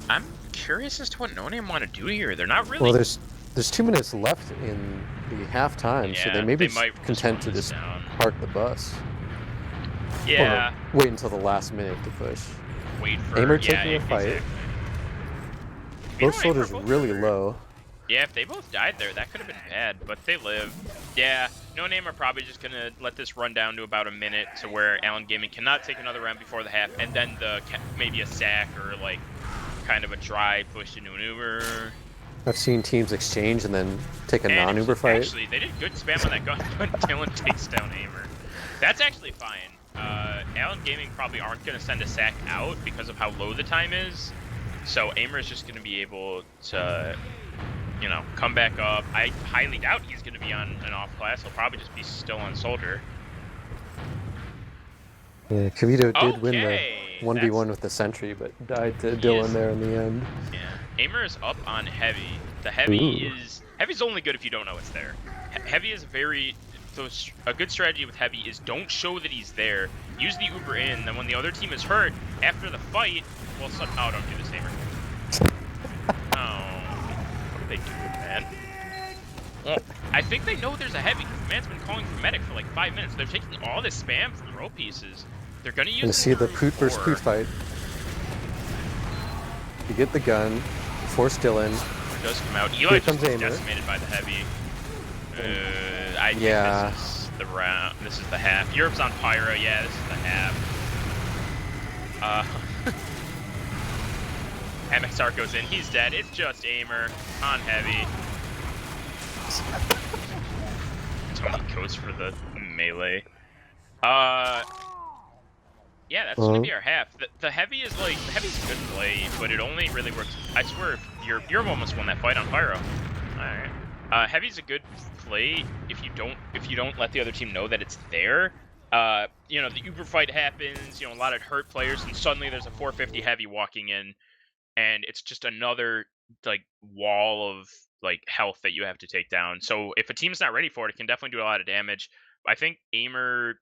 I'm curious as to what No Name want to do here. They're not really. Well, there's 2 minutes left in the halftime, so they may be content to just park the bus. Yeah. Or wait until the last minute to push. Wait for Aimer taking a fight. Exactly. Both soldiers really low. Yeah, if they both died there, that could have been bad, but they live. Yeah, No Name are probably just going to let this run down to about a minute to where Allen Gaming cannot take another round before the half, and then maybe a sack or like kind of a dry push into an Uber. I've seen teams exchange and then take a And non-Uber fight. actually, they did good spam on that gun, but Dylan takes down Aimer. That's actually fine. Allen Gaming probably aren't going to send a sack out because of how low the time is. So Aimer is just going to be able to, you know, come back up. I highly doubt he's going to be on an off class. He'll probably just be still on Soldier. Yeah, Kavito did win the Okay, 1v1 with the Sentry, but died to Dylan there in the end. Yeah, Aimer is up on Heavy. The Heavy Ooh. Heavy's only good if you don't know it's there. Heavy is a good strategy with Heavy is don't show that he's there. Use the Uber in, then when the other team is hurt, after the fight, well, oh, don't do this, Aimer. Oh, what are they doing, man? Well, I think they know there's a Heavy, because the man's been calling for medic for like 5 minutes. They're taking all this spam from row pieces. They're gonna use And see the Poot versus Poot fight. You get the gun, force Dylan. It does come out. Eli just gets Aimer. decimated by the Heavy. I think this is the round. This is the half. Europe's on Pyro. Yeah, this is the half. MXR goes in. He's dead. It's just Aimer on Heavy. Tony goes for the melee. Yeah, that's gonna be our half. The Heavy is like, the Heavy's a good play, but it only really works. I swear, Europe almost won that fight on Pyro. Alright. Heavy's a good play if you don't let the other team know that it's there. You know, the Uber fight happens, you know, a lot of hurt players, and suddenly there's a 450 Heavy walking in, and it's just another like wall of like health that you have to take down. So if a team's not ready for it, it can definitely do a lot of damage. I think Aimer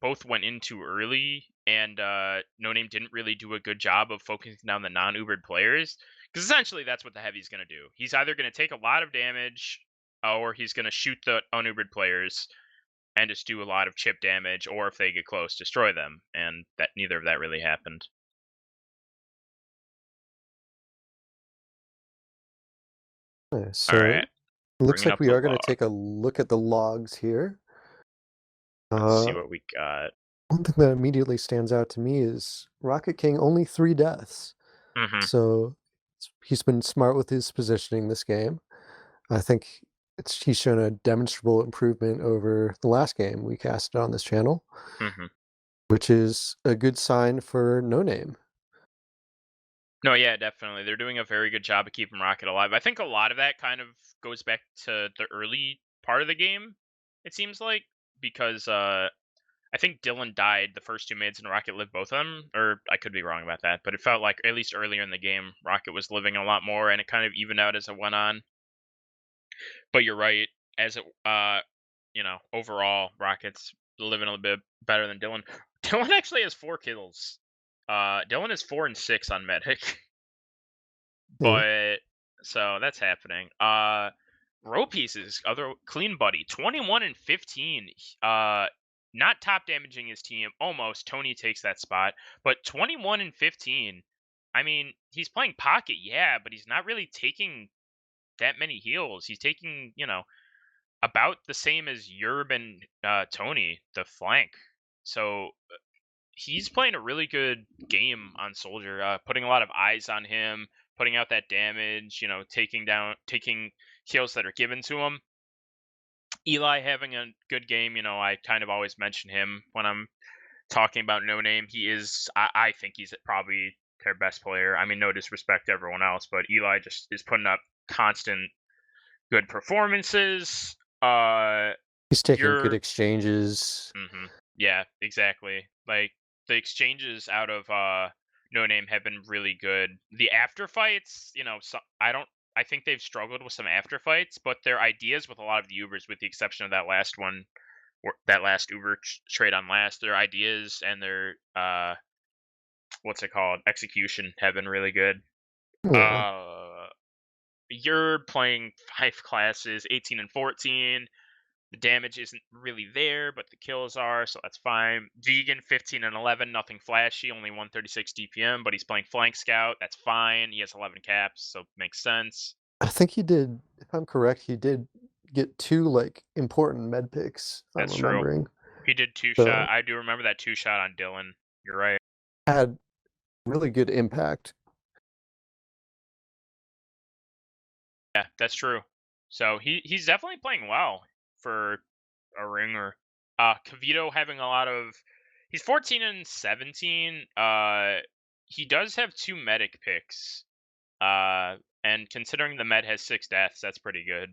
both went in too early, and No Name didn't really do a good job of focusing down the non-Ubered players. Because essentially that's what the Heavy's going to do. He's either going to take a lot of damage, or he's going to shoot the unubered players and just do a lot of chip damage, or if they get close, destroy them. And that neither of that really happened. So All right. looks Bringing like up we the are going to log. take a look at the logs here. Let's see what we got. One thing that immediately stands out to me is Rocket King only 3 deaths. So he's been smart with his positioning this game. I think he's shown a demonstrable improvement over the last game we casted on this channel, which is a good sign for No Name. No, yeah, definitely. They're doing a very good job of keeping Rocket alive. I think a lot of that kind of goes back to the early part of the game, it seems like, because I think Dylan died the first 2 mids and Rocket lived both of them, or I could be wrong about that, but it felt like at least earlier in the game, Rocket was living a lot more, and it kind of evened out as it went on. But you're right, as it, you know, overall, Rocket's living a little bit better than Dylan. Dylan actually has 4 kills. Dylan is 4 and 6 on Medic. But so that's happening. Row pieces, other clean buddy, 21 and 15. Not top damaging his team. Almost Tony takes that spot, but 21 and 15. I mean, he's playing pocket, yeah, but he's not really taking that many heals. He's taking, you know, about the same as Yerb and Tony, the flank. So he's playing a really good game on Soldier, putting a lot of eyes on him, putting out that damage, you know, taking kills that are given to him. Eli having a good game, you know, I kind of always mention him when I'm talking about No Name. He is, I think he's probably their best player. I mean, no disrespect to everyone else, but Eli just is putting up constant good performances. He's taking good exchanges. Yeah, exactly. Like the exchanges out of No Name have been really good. The after fights, you know, I think they've struggled with some after fights, but their ideas with a lot of the Ubers, with the exception of that last one, that last Uber trade on last, their ideas and their what's it called, execution have been really good. You're playing 5 classes, 18 and 14. The damage isn't really there, but the kills are, so that's fine. Vegan, 15 and 11, nothing flashy, only 136 DPM, but he's playing Flank Scout. That's fine. He has 11 caps, so makes sense. I think he did, if I'm correct, he did get 2 like important med picks, if That's I'm remembering. True. He did 2-shot. I do remember that 2-shot on Dylan. You're right. Had really good impact. Yeah, that's true. So he's definitely playing well for a ringer. Kavito having a lot of he's 14 and 17. He does have 2 medic picks. And considering the med has 6 deaths, that's pretty good.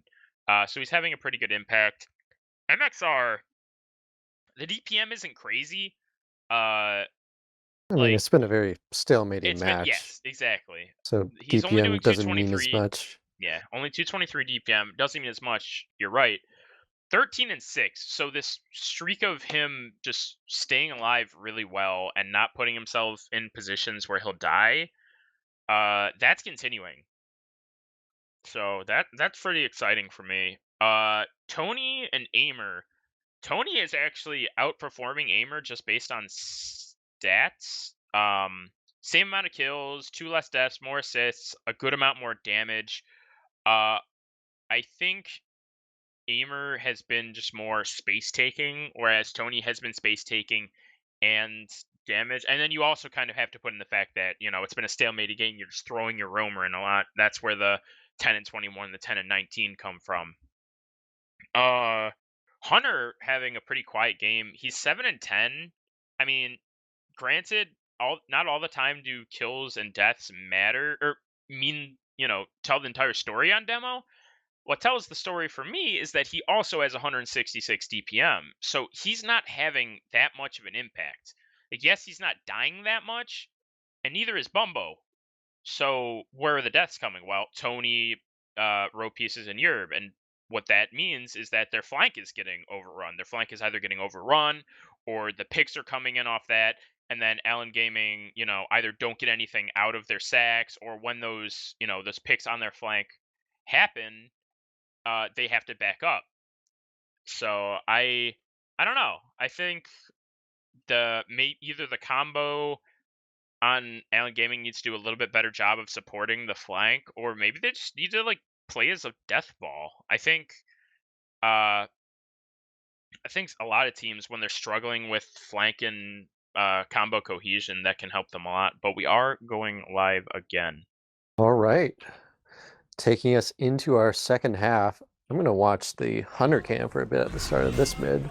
So he's having a pretty good impact. MXR, the DPM isn't crazy. Uh I mean, like it's been a very stalemating it's been match, yes, exactly. so He's only DPM doing doesn't mean as 223. much. Yeah, only 223 DPM doesn't mean as much. You're right. 13 and 6. So this streak of him just staying alive really well and not putting himself in positions where he'll die, that's continuing. So that's pretty exciting for me. Tony and Aimer. Tony is actually outperforming Aimer just based on stats. Same amount of kills, 2 less deaths, more assists, a good amount more damage. Uh, I think Aimer has been just more space taking, whereas Tony has been space taking and damage. And then you also kind of have to put in the fact that, it's been a stalemated game. You're just throwing your roamer in a lot. That's where the 10 and 21, the 10 and 19 come from. Hunter having a pretty quiet game. He's 7 and 10. I mean, granted, not all the time do kills and deaths matter or mean, tell the entire story on demo. What tells the story for me is that he also has 166 DPM. So he's not having that much of an impact. Like, yes, he's not dying that much, and neither is Bumbo. So where are the deaths coming? Well, Tony, row pieces, and Yerb. And what that means is that their flank is getting overrun. Their flank is either getting overrun or the picks are coming in off that. And then Allen Gaming, either don't get anything out of their sacks, or when those picks on their flank happen, they have to back up. So I don't know. I think either the combo on Allen Gaming needs to do a little bit better job of supporting the flank, or maybe they just need to play as a death ball. I think a lot of teams, when they're struggling with flank and combo cohesion, that can help them a lot. But we are going live again. All right. Taking us into our second half, I'm going to watch the Hunter cam for a bit at the start of this mid.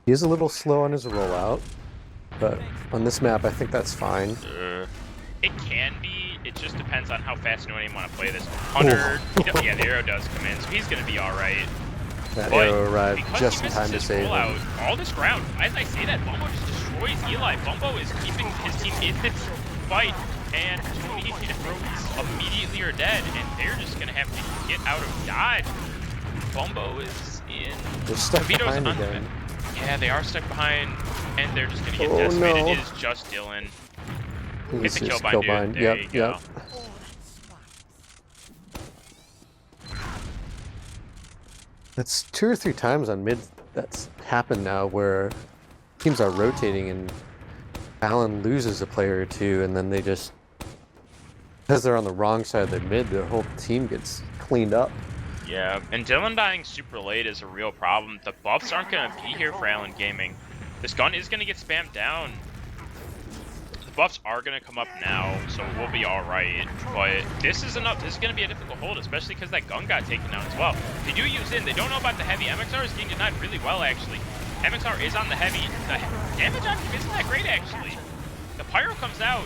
He is a little slow on his rollout, but on this map, I think that's fine. It can be. It just depends on how fast you want to play this. Hunter, yeah, the arrow does come in, so he's going to be all right. That But arrow arrived because just he in time to misses his save rollout, him. all this ground, as I say that, Bumbo just destroys Eli. Bumbo is keeping his team in this fight, and Tony and Rhodes immediately are dead, and they're just going to have to get out of dodge. Bumbo is in. They're stuck Kavito's behind on again. Yeah, they are stuck behind, and they're just going to get Oh, decimated. no. It is just Dylan. He's Get the just kill bind, dude. There you go. Yep. That's 2 or 3 times on mid that's happened now where teams are rotating and Allen loses a player or two, and then they just, because they're on the wrong side of the mid, their whole team gets cleaned up. Yeah, and Dylan dying super late is a real problem. The buffs aren't going to be here for Allen Gaming. This gun is going to get spammed down. The buffs are going to come up now, so we'll be all right. But this is going to be a difficult hold, especially because that gun got taken down as well. They do use in. They don't know about the heavy. MXR is getting denied really well, actually. MXR is on the heavy. The damage on him isn't that great, actually. The pyro comes out.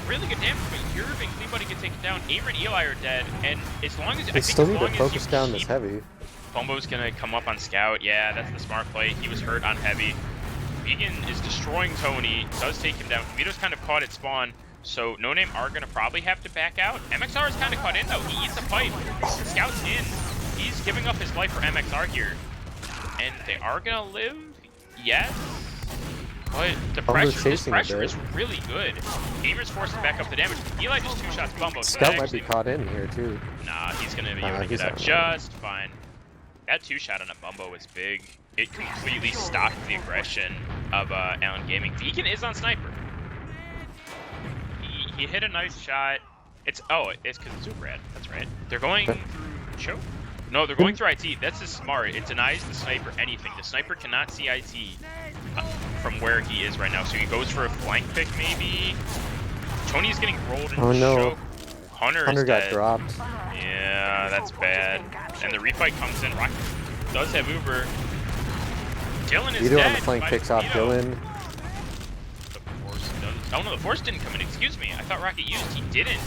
Really good damage, but Yerb and Clean Buddy get taken down. Aimer and Eli are dead, and as long as They still need to focus down this heavy. Bumbo's gonna come up on scout. Yeah, that's the smart play. He was hurt on heavy. Vegan is destroying Tony. Does take him down. Vito's kind of caught at spawn, so No Name are gonna probably have to back out. MXR is kind of caught in though. He eats a fight. Scout's in. He's giving up his life for MXR here, and they are gonna live. Yes. But the pressure is really good. Aimer's forced to back up the damage. Eli just 2 shots Bumbo. Scout might be caught in here too. Nah, he's gonna be able to get out just fine. That 2 shot on a Bumbo is big. It completely stopped the aggression of Allen Gaming. Vegan is on sniper. He hit a nice shot. It's because it's super rad. That's right. They're going through choke. No, they're going through IT. That's just smart. It denies the sniper anything. The sniper cannot see IT from where he is right now. So he goes for a flank pick, maybe. Tony's getting rolled into choke. Hunter Hunter is got dead. dropped. Yeah, that's bad. And the refight comes in. Rocket does have Uber. Dylan is Vito dead. on the flank by picks off Vito. Dylan. The Force does. Oh no, the Force didn't come in. Excuse me. I thought Rocket used. He didn't.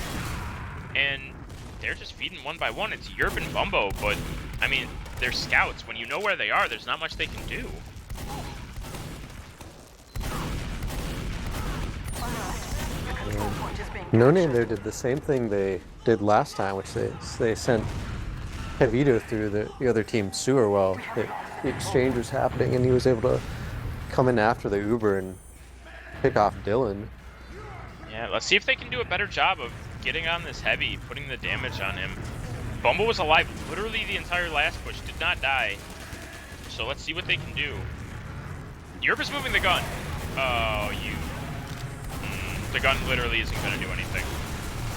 And they're just feeding one by one. It's Yerb and Bumbo, but I mean, they're scouts. When you know where they are, there's not much they can do. No Name there did the same thing they did last time, which they sent Vito through the other team's sewer while the exchange was happening, and he was able to come in after the Uber and pick off Dylan. Yeah, let's see if they can do a better job of getting on this heavy, putting the damage on him. Bumble was alive literally the entire last push, did not die. So let's see what they can do. Yerb is moving the gun. Oh, you. The gun literally isn't going to do anything.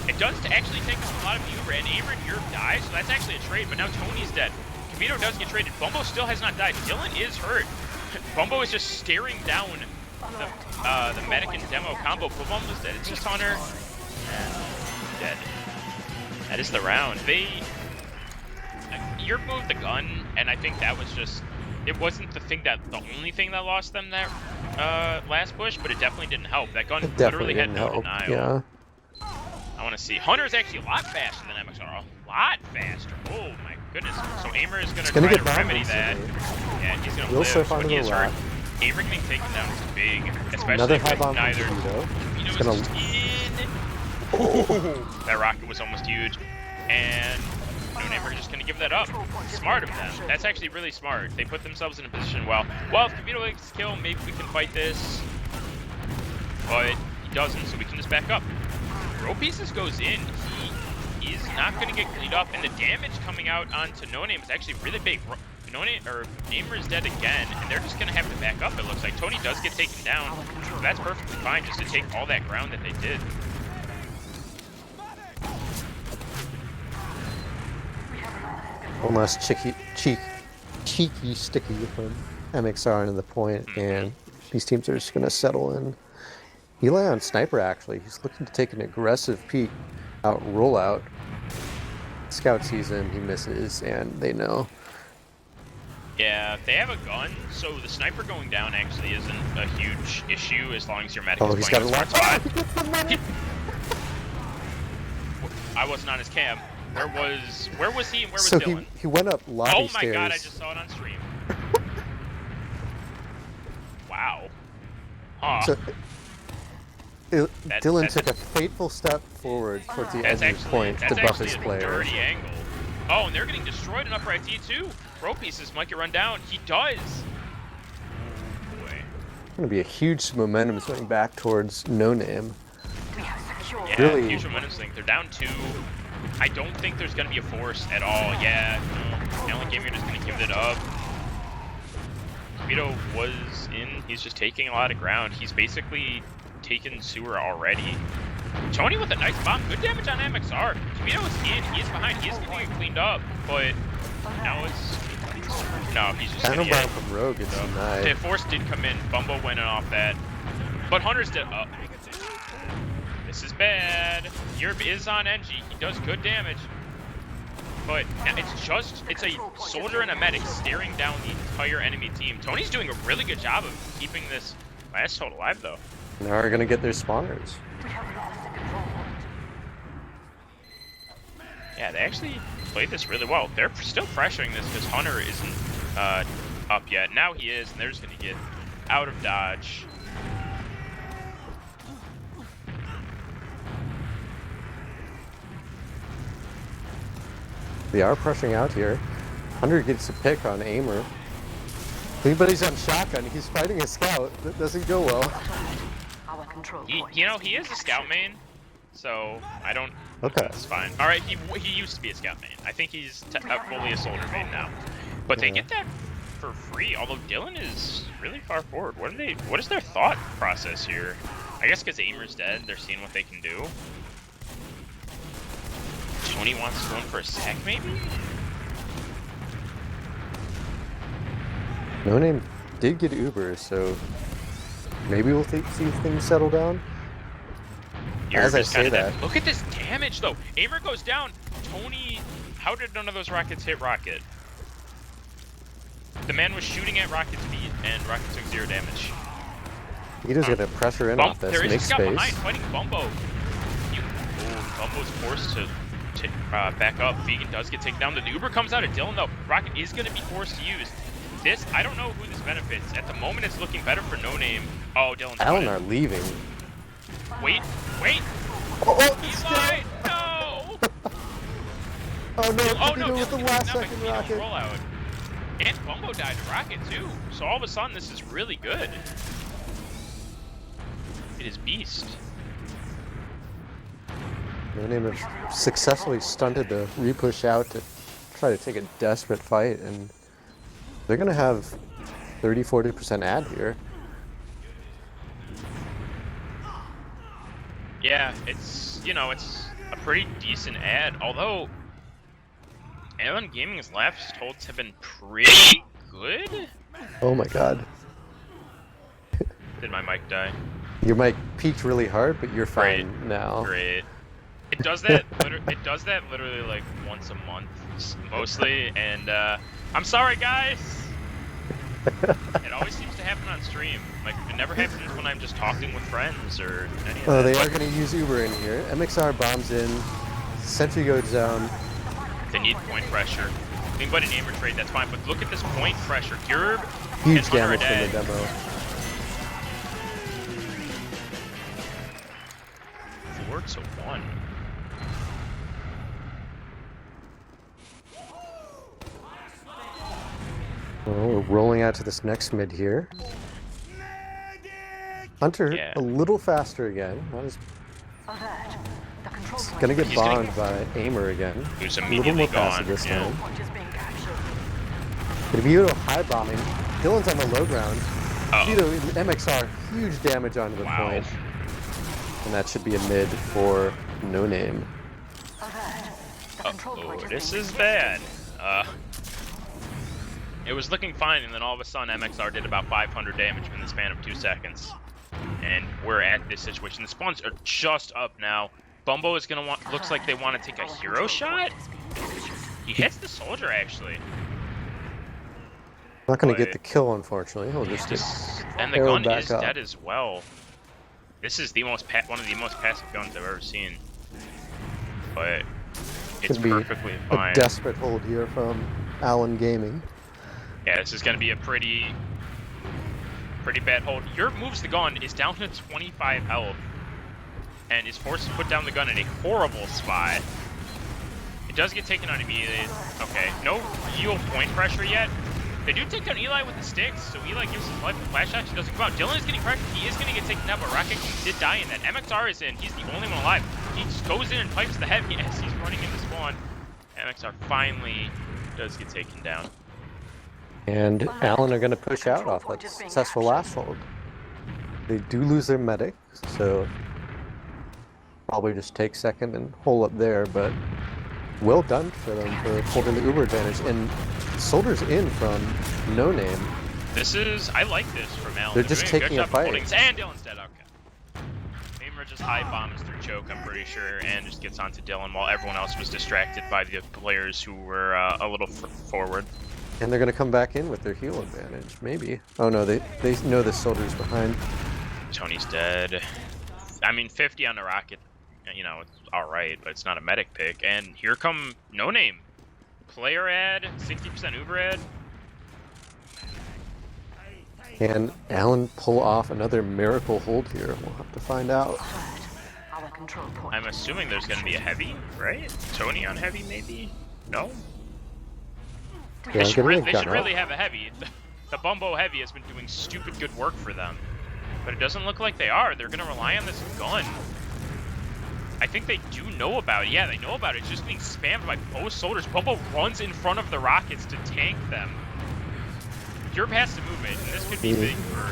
It does actually take a lot of Uber, and Amer and Yerb die, so that's actually a trade, but now Tony's dead. Kavito does get traded. Bumbo still has not died. Dylan is hurt. Bumbo is just staring down the medic and demo combo. But Bumbo's dead. It's just Hunter. And dead. That is the round. Yerb moved the gun, and I think that was just... It wasn't the only thing that lost them that last push, but it definitely didn't help. That gun literally had no denial. Yeah. I want to see. Hunter is actually a lot faster than MXR. A lot faster. Oh my goodness. So Amer is going to try to remedy that. Yeah, he's going to live, but he is hurt. Amer getting taken down is big, especially Another high with bomb neither. Vito. Vito is just in. Oh, that rocket was almost huge. And No Name are just going to give that up. Smart of them. That's actually really smart. They put themselves in a position, well, if Vito gets killed, maybe we can fight this. But he doesn't, so we can just back up. Row Pieces goes in. He is not going to get cleaned up, and the damage coming out onto No Name is actually really big. No Name, or Namer is dead again, and they're just going to have to back up, it looks like. Tony does get taken down. So that's perfectly fine, just to take all that ground that they did. One last cheeky sticky from MXR into the point, and these teams are just going to settle in. Eli on Sniper, actually. He's looking to take an aggressive peek out rollout. Scout sees him, he misses, and they know. Yeah, they have a gun, so the Sniper going down actually isn't a huge issue as long as your medic is playing a smart spot. I wasn't on his cam. Where was he and where was Dylan? He went up lobby stairs. Oh my god, I just saw it on stream. Wow. Huh. So, Dylan took a fateful step forward towards the edge of the point to buff his player. That's actually a dirty angle. Oh, and they're getting destroyed in upright T2. Row Pieces might get run down. He does. Oh, boy. Going to be a huge momentum swing back towards No Name. Yeah, really huge momentum swing. They're down 2. I don't think there's going to be a force at all. Yeah, no. Alan Gamer is going to give it up. Vito was in. He's just taking a lot of ground. He's basically taken sewer already. Tony with a nice bomb. Good damage on MXR. Vito is in. He is behind. He is going to get cleaned up. But now it's... No, he's just going to get... from Rogue gets denied. The force did come in. Bumbo went off that. But Hunter's dead. This is bad. Yerb is on NG. He does good damage. But it's a soldier and a medic staring down the entire enemy team. Tony's doing a really good job of keeping this last total alive, though. Now they're going to get their spawners. Yeah, they actually played this really well. They're still pressuring this because Hunter isn't up yet. Now he is, and they're just going to get out of dodge. They are pressuring out here. Hunter gets a pick on Amer. Anybody's on shotgun. He's fighting a scout. That doesn't go well. He is a scout main, so I don't... Okay. That's fine. All right, he used to be a scout main. I think he's fully a soldier main now. But they get that for free, although Dylan is really far forward. What is their thought process here? I guess because Amer's dead, they're seeing what they can do. Tony wants to go in for a sack, maybe? No Name did get Uber, so maybe we'll see things settle down. As I say that, Look at this damage. damage though. Aimer goes down. Tony, how did none of those rockets hit Rocket? The man was shooting at Rocket's feet, and Rocket took 0 damage. Vito's gonna pressure in off this, There is make this guy behind space. fighting Bumbo. Bumbo's forced to back up. Vegan does get taken down. The Uber comes out of Dylan though. Rocket is going to be forced to use this. I don't know who this benefits. At the moment, it's looking better for No Name. Oh, Dylan's Allen are leaving. Wait. Oh, Eli, no! Oh no, Oh no, Vito with the Dylan last gets down by second Vito's rocket. rollout. And Bumbo died to Rocket too. So all of a sudden, this is really good. It is beast. No Name have successfully stunted the repush out to try to take a desperate fight, and they're gonna have 30-40% ad here. Yeah, it's, it's a pretty decent ad, although Allen Gaming's last holds have been pretty good. Oh my god. Did my mic die? Your mic peaked really hard, but you're fine now. Great. It does that. It does that literally like once a month, mostly. And I'm sorry, guys. It always seems to happen on stream. Like it never happens when I'm just talking with friends or any of Oh, that. they are going to use Uber in here. MXR bombs in. Sentry goes down. They need point pressure. You can go ahead and aimer trade. That's fine. But look at this point pressure. Gurb Huge and Hunter are damage from the dead. demo. 4-1. Oh, we're rolling out to this next mid here. Hunter a little faster again. Not as Alert. The control point gonna get He's gonna bombed by Aimer again. Who's A little immediately more passive gone. this Yeah. time. point is being captured. Gonna be Vito high bombing. Dylan's on the low ground. Uh-oh. Vito MXR, huge damage onto the Wow. point. And that should be a mid for No Name. Alert. The control point is This being is contested. bad. It was looking fine, and then all of a sudden MXR did about 500 damage in the span of 2 seconds. And we're at this situation. The spawns are just up now. Bumbo is gonna looks like they want to take a hero shot. He hits the soldier actually. Not gonna But- get the kill, unfortunately. He'll just get And the arrowed gun back is up. dead as well. This is the one of the most passive guns I've ever seen. But it's Could be perfectly a fine. desperate hold here from Allen Gaming. Yeah, this is going to be a pretty bad hold. Europe moves the gun, is down to 25 health, and is forced to put down the gun in a horrible spot. It does get taken out immediately. Okay, no real point pressure yet. They do take down Eli with the sticks, so Eli gives his life a flash action. Doesn't come out. Dylan is getting pressured. He is going to get taken down, but Rocket did die in that. MXR is in. He's the only one alive. He just goes in and pipes the head as he's running into spawn. MXR finally does get taken down. And Allen are going to push out off that successful last hold. They do lose their medic, so probably just take second and hold up there, but well done for them for holding the Uber advantage. And Soldier's in from No Name. I like this from Allen. They're just doing taking good a job fight. holding- And Dylan's dead, okay. Aimer just high bombs through choke, I'm pretty sure, and just gets onto Dylan while everyone else was distracted by the players who were a little forward. And they're going to come back in with their heal advantage, maybe. Oh no, they know the Soldier's behind. Tony's dead. I mean, 50 on the Rocket, it's alright, but it's not a medic pick. And here come No Name. Player ad, 60% Uber ad. Can Allen pull off another miracle hold here? We'll have to find out. Alert. Our control point. I'm assuming there's going to be a heavy, right? Tony on heavy, maybe? No? Yeah, They should, getting a they gun should up. really have a heavy. The Bumbo heavy has been doing stupid good work for them. But it doesn't look like they are. They're going to rely on this gun. I think they do know about it. Yeah, they know about it. It's just being spammed by both soldiers. Bumbo runs in front of the Rockets to tank them. Europe has to move it, and this could be big for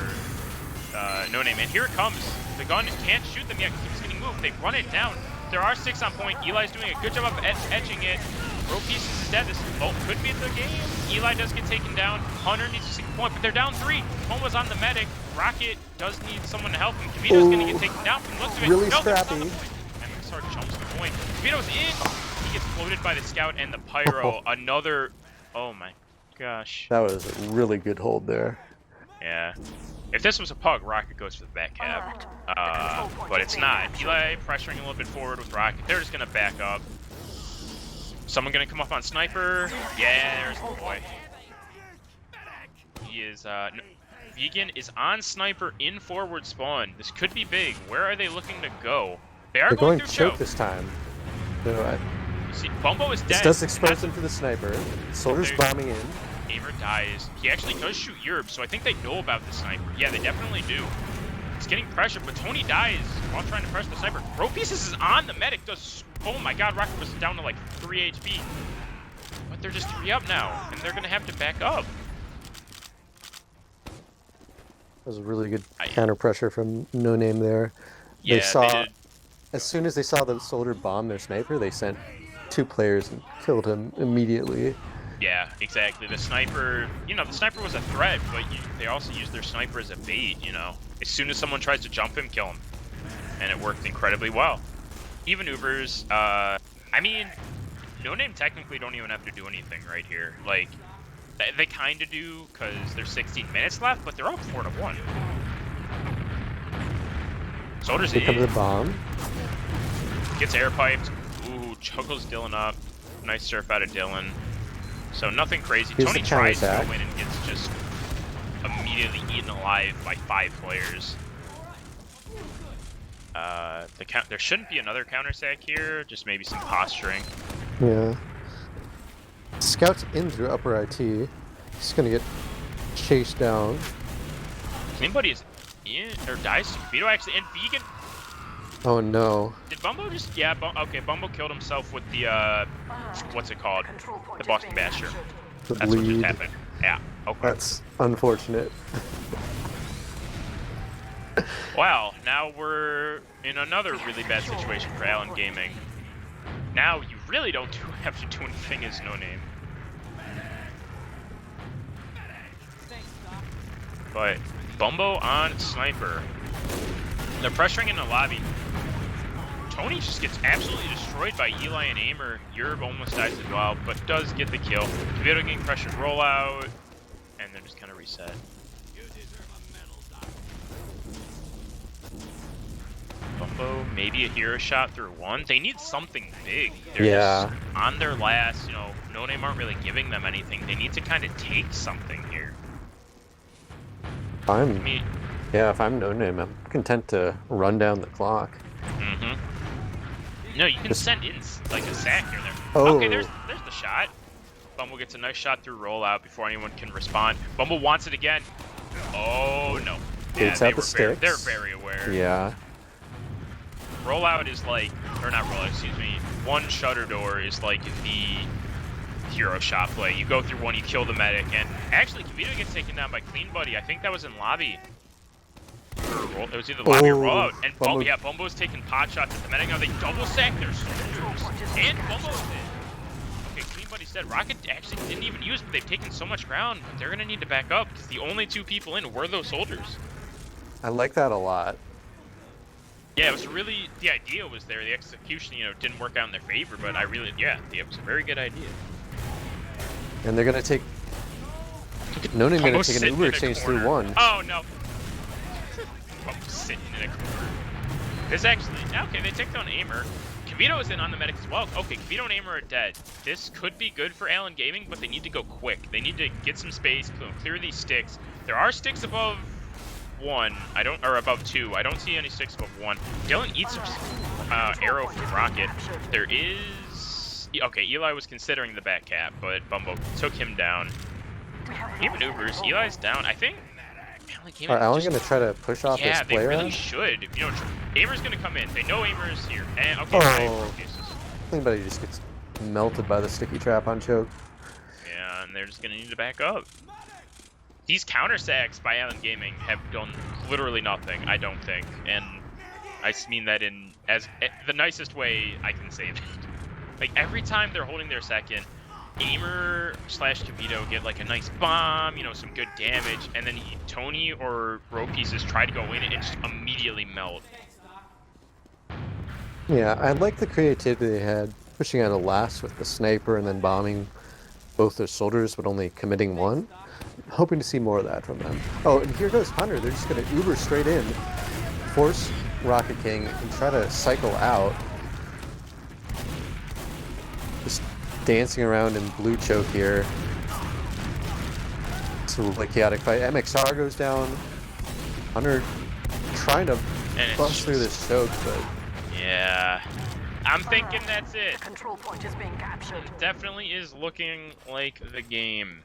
No Name. And here it comes. The gun can't shoot them yet because it's getting moved. They run it down. There are 6 on point. Eli's doing a good job of etching it. Row Pieces is dead. This could be the game. Eli does get taken down. Hunter needs to take a point, but they're down 3. Toma's on the medic. Rocket does need someone to help him. Kavito's going to get taken down from the looks of it. Really No, they're still on scrappy. the point. MXR jumps the point. Vito's in! He gets floated by the scout and the pyro. Another... Oh my gosh. That was a really good hold there. Yeah. If this was a pug, Rocket goes for the back cab. But it's not. Eli pressuring a little bit forward with Rocket. They're just going to back up. Someone going to come up on Sniper. Yeah, there's the boy. He is... Vegan is on Sniper in forward spawn. This could be big. Where are they looking to go? They're going through choke choke this time. You see, Bumbo is dead. this does expose him to the sniper. Soldier's bombing in. Aimer dies. He actually does shoot Yerb, so I think they know about the sniper. Yeah, they definitely do. He's getting pressure, but Tony dies while trying to press the sniper. Bro Pieces is on. The medic does... Oh my god, Rocket was down to like 3 HP. But they're just 3 up now, and they're going to have to back up. That was a really good counter pressure from No Name there. Yeah, they saw, did. as soon as they saw the soldier bomb their sniper, they sent 2 players and killed him immediately. Yeah, exactly. The sniper, you know, the sniper was a threat, but they also used their sniper as a bait, you know. As soon as someone tries to jump him, kill him. And it worked incredibly well. Even Ubers, I mean, No Name technically don't even have to do anything right here. Like, they kind of do, because there's 16 minutes left, but they're up 4-1. Soldier's Here comes in. the bomb. Gets air piped. Ooh, chuckles Dylan up. Nice surf out of Dylan. So nothing crazy. Here's Tony the tries to counterattack. go in and gets just immediately eaten alive by 5 players. There shouldn't be another counter sack here, just maybe some posturing. Yeah. Scout's in through upper IT. He's gonna get chased down. Anybody is in or dies? Vito actually and Vegan. Oh no. Did Bumbo just? Yeah. Okay. Bumbo killed himself with the what's it called? The Boston Basher. The That's what just bleed. happened. Yeah. Okay. That's unfortunate. Well, now we're in another really bad situation for Allen Gaming. Now you really don't have to do anything as No Name. But Bumbo on Sniper. They're pressuring in the lobby. Tony just gets absolutely destroyed by Eli and Aimer. Yerb almost dies as well, but does get the kill. Kavito getting pressured rollout, and they're just kind of reset. Bumbo, maybe a hero shot through 1. They need something big. They're just on their last, you know, No Name aren't really giving them anything. They need to kind of take something here. If I'm No Name, I'm content to run down the clock. No, you can send in like a sack here. Oh. Okay, there's the shot. Bumble gets a nice shot through rollout before anyone can respond. Bumble wants it again. Oh no. Takes out the sticks. They're very aware. Yeah. Rollout is like, or not rollout, excuse me. One shutter door is like the hero shot play. You go through one, you kill the medic, and actually Kavito gets taken down by Clean Buddy. I think that was in lobby. It was either lobby or rollout. And Bumbo's taking pot shots at the medic. Now they double sack their soldiers. And Bumbo's in. Okay, Clean Buddy said Rocket actually didn't even use, but they've taken so much ground. But they're gonna need to back up because the only 2 people in were those soldiers. I like that a lot. Yeah, it was really, the idea was there. The execution, you know, didn't work out in their favor, but it was a very good idea. And they're gonna take. No Name gonna take an Uber exchange through 1. Oh no. Sitting in a corner. This actually, okay, they take down Aimer. Kavito is in on the medic as well. Okay, Kavito and Aimer are dead. This could be good for Allen Gaming, but they need to go quick. They need to get some space, clear these sticks. There are sticks above 1. Or above 2. I don't see any sticks above 1. Dylan eats arrow from Rocket. There is... Okay, Eli was considering the back cap, but Bumbo took him down. Even Ubers, Eli's down. I think... Are Allen gonna try to push off this player? Yeah, they really should. You know, Aimer's gonna come in. They know Aimer's here. And okay, I think Buddy just gets melted by the sticky trap on choke. Yeah, and they're just gonna need to back up. These counter sacks by Allen Gaming have done literally nothing, I don't think. And I mean that in the nicest way I can say it. Like every time they're holding their second, Aimer/Kavito get like a nice bomb, you know, some good damage, and then Tony or Row Pieces try to go in and just immediately melt. Yeah, I like the creativity they had, pushing out a last with the sniper and then bombing both their soldiers, but only committing one. Hoping to see more of that from them. Oh, and here goes Hunter. They're just going to Uber straight in, force Rocket King, and try to cycle out. Just dancing around in blue choke here. It's a really chaotic fight. MXR goes down. Hunter trying to bust through this choke, but yeah, I'm thinking that's it. The control point is being captured. It definitely is looking like the game.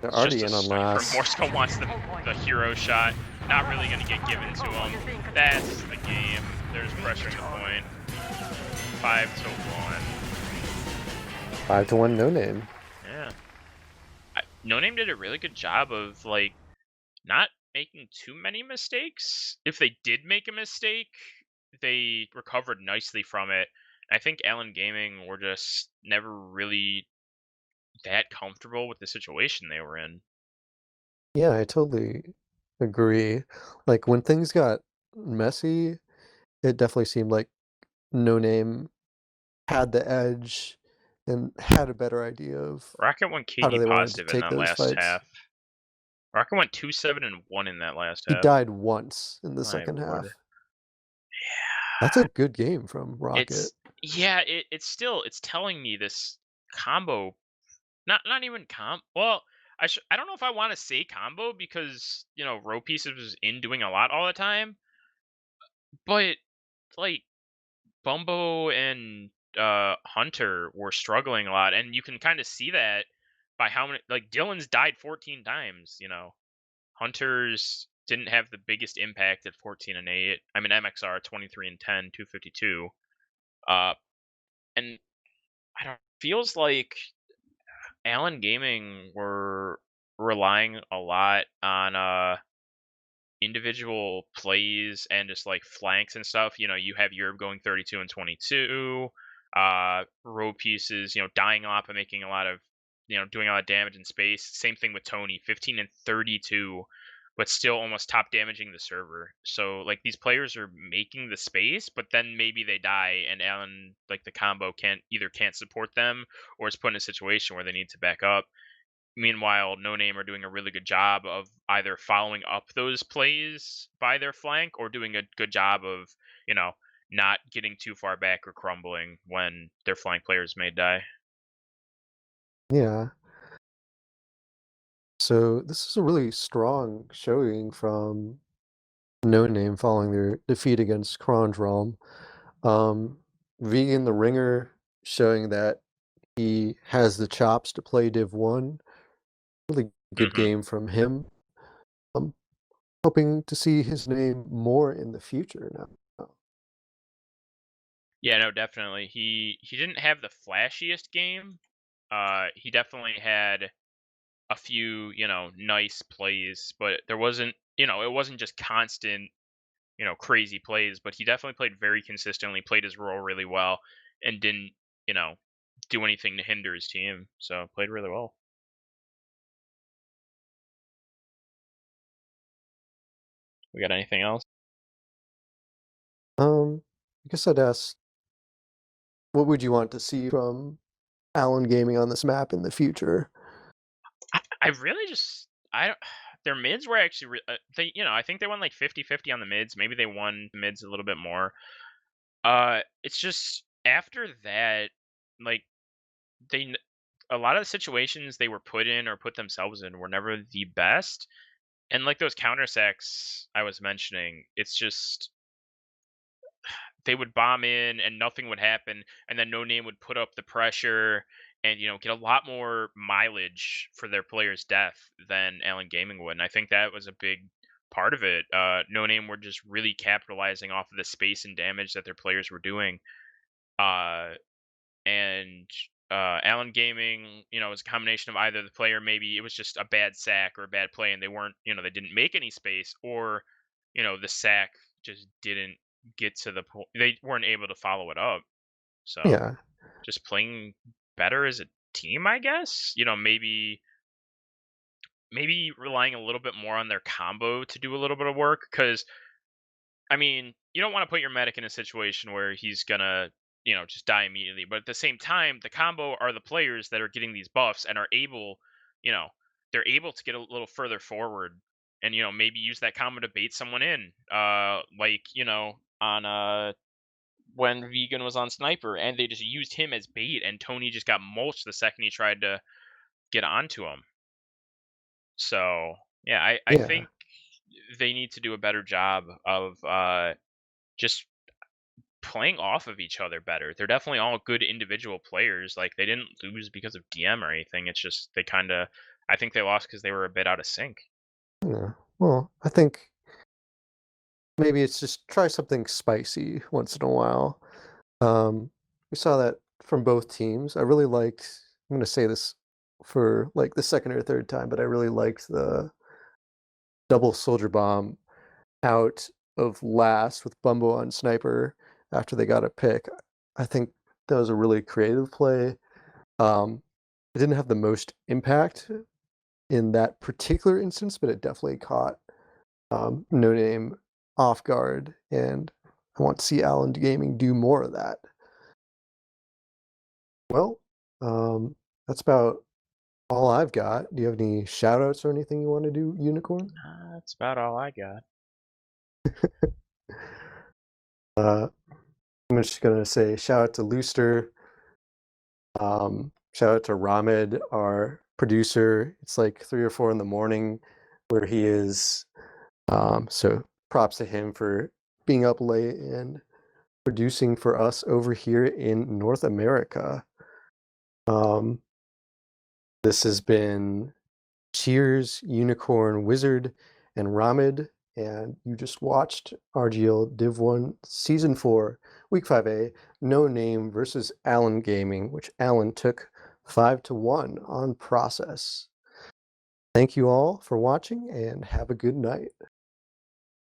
they're It's already just in a on sniper. last. Morsko wants the hero shot. Not really going to get given to him. That's the game. There's pressuring the point. 5-1. 5-1 no name. Yeah. No Name did a really good job of like not making too many mistakes. If they did make a mistake, they recovered nicely from it. I think Allen Gaming were just never really that comfortable with the situation they were in. Yeah, I totally agree. Like when things got messy, it definitely seemed like No Name had the edge and had a better idea of Rocket went how do KD they wanted to positive in take that those last fights. half. Rocket went 2-7-1 in that last He half. died once in the My second lord. half. That's a good game from Rocket. It's yeah, it's telling me this combo. Not even well, I don't know if I want to say combo because, Row Pieces was in doing a lot all the time, but like Bumbo and Hunter were struggling a lot, and you can kind of see that by how many like Dylan's died 14 times, Hunter's didn't have the biggest impact at 14 and 8. I mean MXR 23 and 10, 252. Uh and I don't feels like Allen Gaming were relying a lot on individual plays and just like flanks and stuff. You have Europe going 32 and 22, row pieces, dying a lot but making a lot of, doing a lot of damage in space. Same thing with Tony, 15 and 32, but still almost top damaging the server. So like these players are making the space, but then maybe they die and Alan, like the combo can't support them or is put in a situation where they need to back up. Meanwhile, No Name are doing a really good job of either following up those plays by their flank or doing a good job of, you know, not getting too far back or crumbling when their flank players may die. Yeah. So this is a really strong showing from No Name following their defeat against Kron's Realm. Vegan the Ringer showing that he has the chops to play Div 1. Really good hmm game from him. I'm hoping to see his name more in the future now. Yeah, no, definitely. He didn't have the flashiest game. He definitely had a few, nice plays, but there wasn't, it wasn't just constant, crazy plays, but he definitely played very consistently, played his role really well, and didn't, you know, do anything to hinder his team. So played really well. We got anything else? I guess I'd ask, what would you want to see from Allen Gaming on this map in the future? I really just I don't. Their mids were actually they I think they won like 50-50 on the mids. Maybe they won the mids a little bit more. It's just after that, like a lot of the situations they were put in or put themselves in were never the best. And like those counter sacks I was mentioning, it's just they would bomb in and nothing would happen, and then No Name would put up the pressure and get a lot more mileage for their player's death than Allen Gaming would. And I think that was a big part of it. No Name were just really capitalizing off of the space and damage that their players were doing. Uh, and Allen Gaming, was a combination of either the player, maybe it was just a bad sack or a bad play, and they weren't, they didn't make any space, or the sack just didn't get to the point. They weren't able to follow it up. So Yeah. just playing better as a team, I guess. Maybe relying a little bit more on their combo to do a little bit of work, because I mean, you don't want to put your medic in a situation where he's gonna, just die immediately. But at the same time, the combo are the players that are getting these buffs and are able, you know, they're able to get a little further forward and maybe use that combo to bait someone in. Like on when Vegan was on Sniper, and they just used him as bait, and Tony just got mulched the second he tried to get onto him. So yeah, I Yeah. think they need to do a better job of just playing off of each other better. They're definitely all good individual players. Like they didn't lose because of DM or anything. It's just they kind of, I think they lost because they were a bit out of sync. Yeah. Well, I think maybe it's just try something spicy once in a while. We saw that from both teams. I really liked, I'm going to say this for like the second or third time, but I really liked the double soldier bomb out of last with Bumbo on sniper after they got a pick. I think that was a really creative play. It didn't have the most impact in that particular instance, but it definitely caught No Name off guard, and I want to see Allen Gaming do more of that. Well, that's about all I've got. Do you have any shout outs or anything you want to do, Unicorn? That's about all I got. I'm just gonna say shout out to Looster. Shout out to Rahmed, our producer. It's like 3 or 4 in the morning where he is. So props to him for being up late and producing for us over here in North America. This has been Shears, Unicorn, Wizard, and Rahmed, and you just watched RGL Div 1 Season 4, Week 5A, No Name versus Allen Gaming, which Allen took 5-1 on process. Thank you all for watching, and have a good night.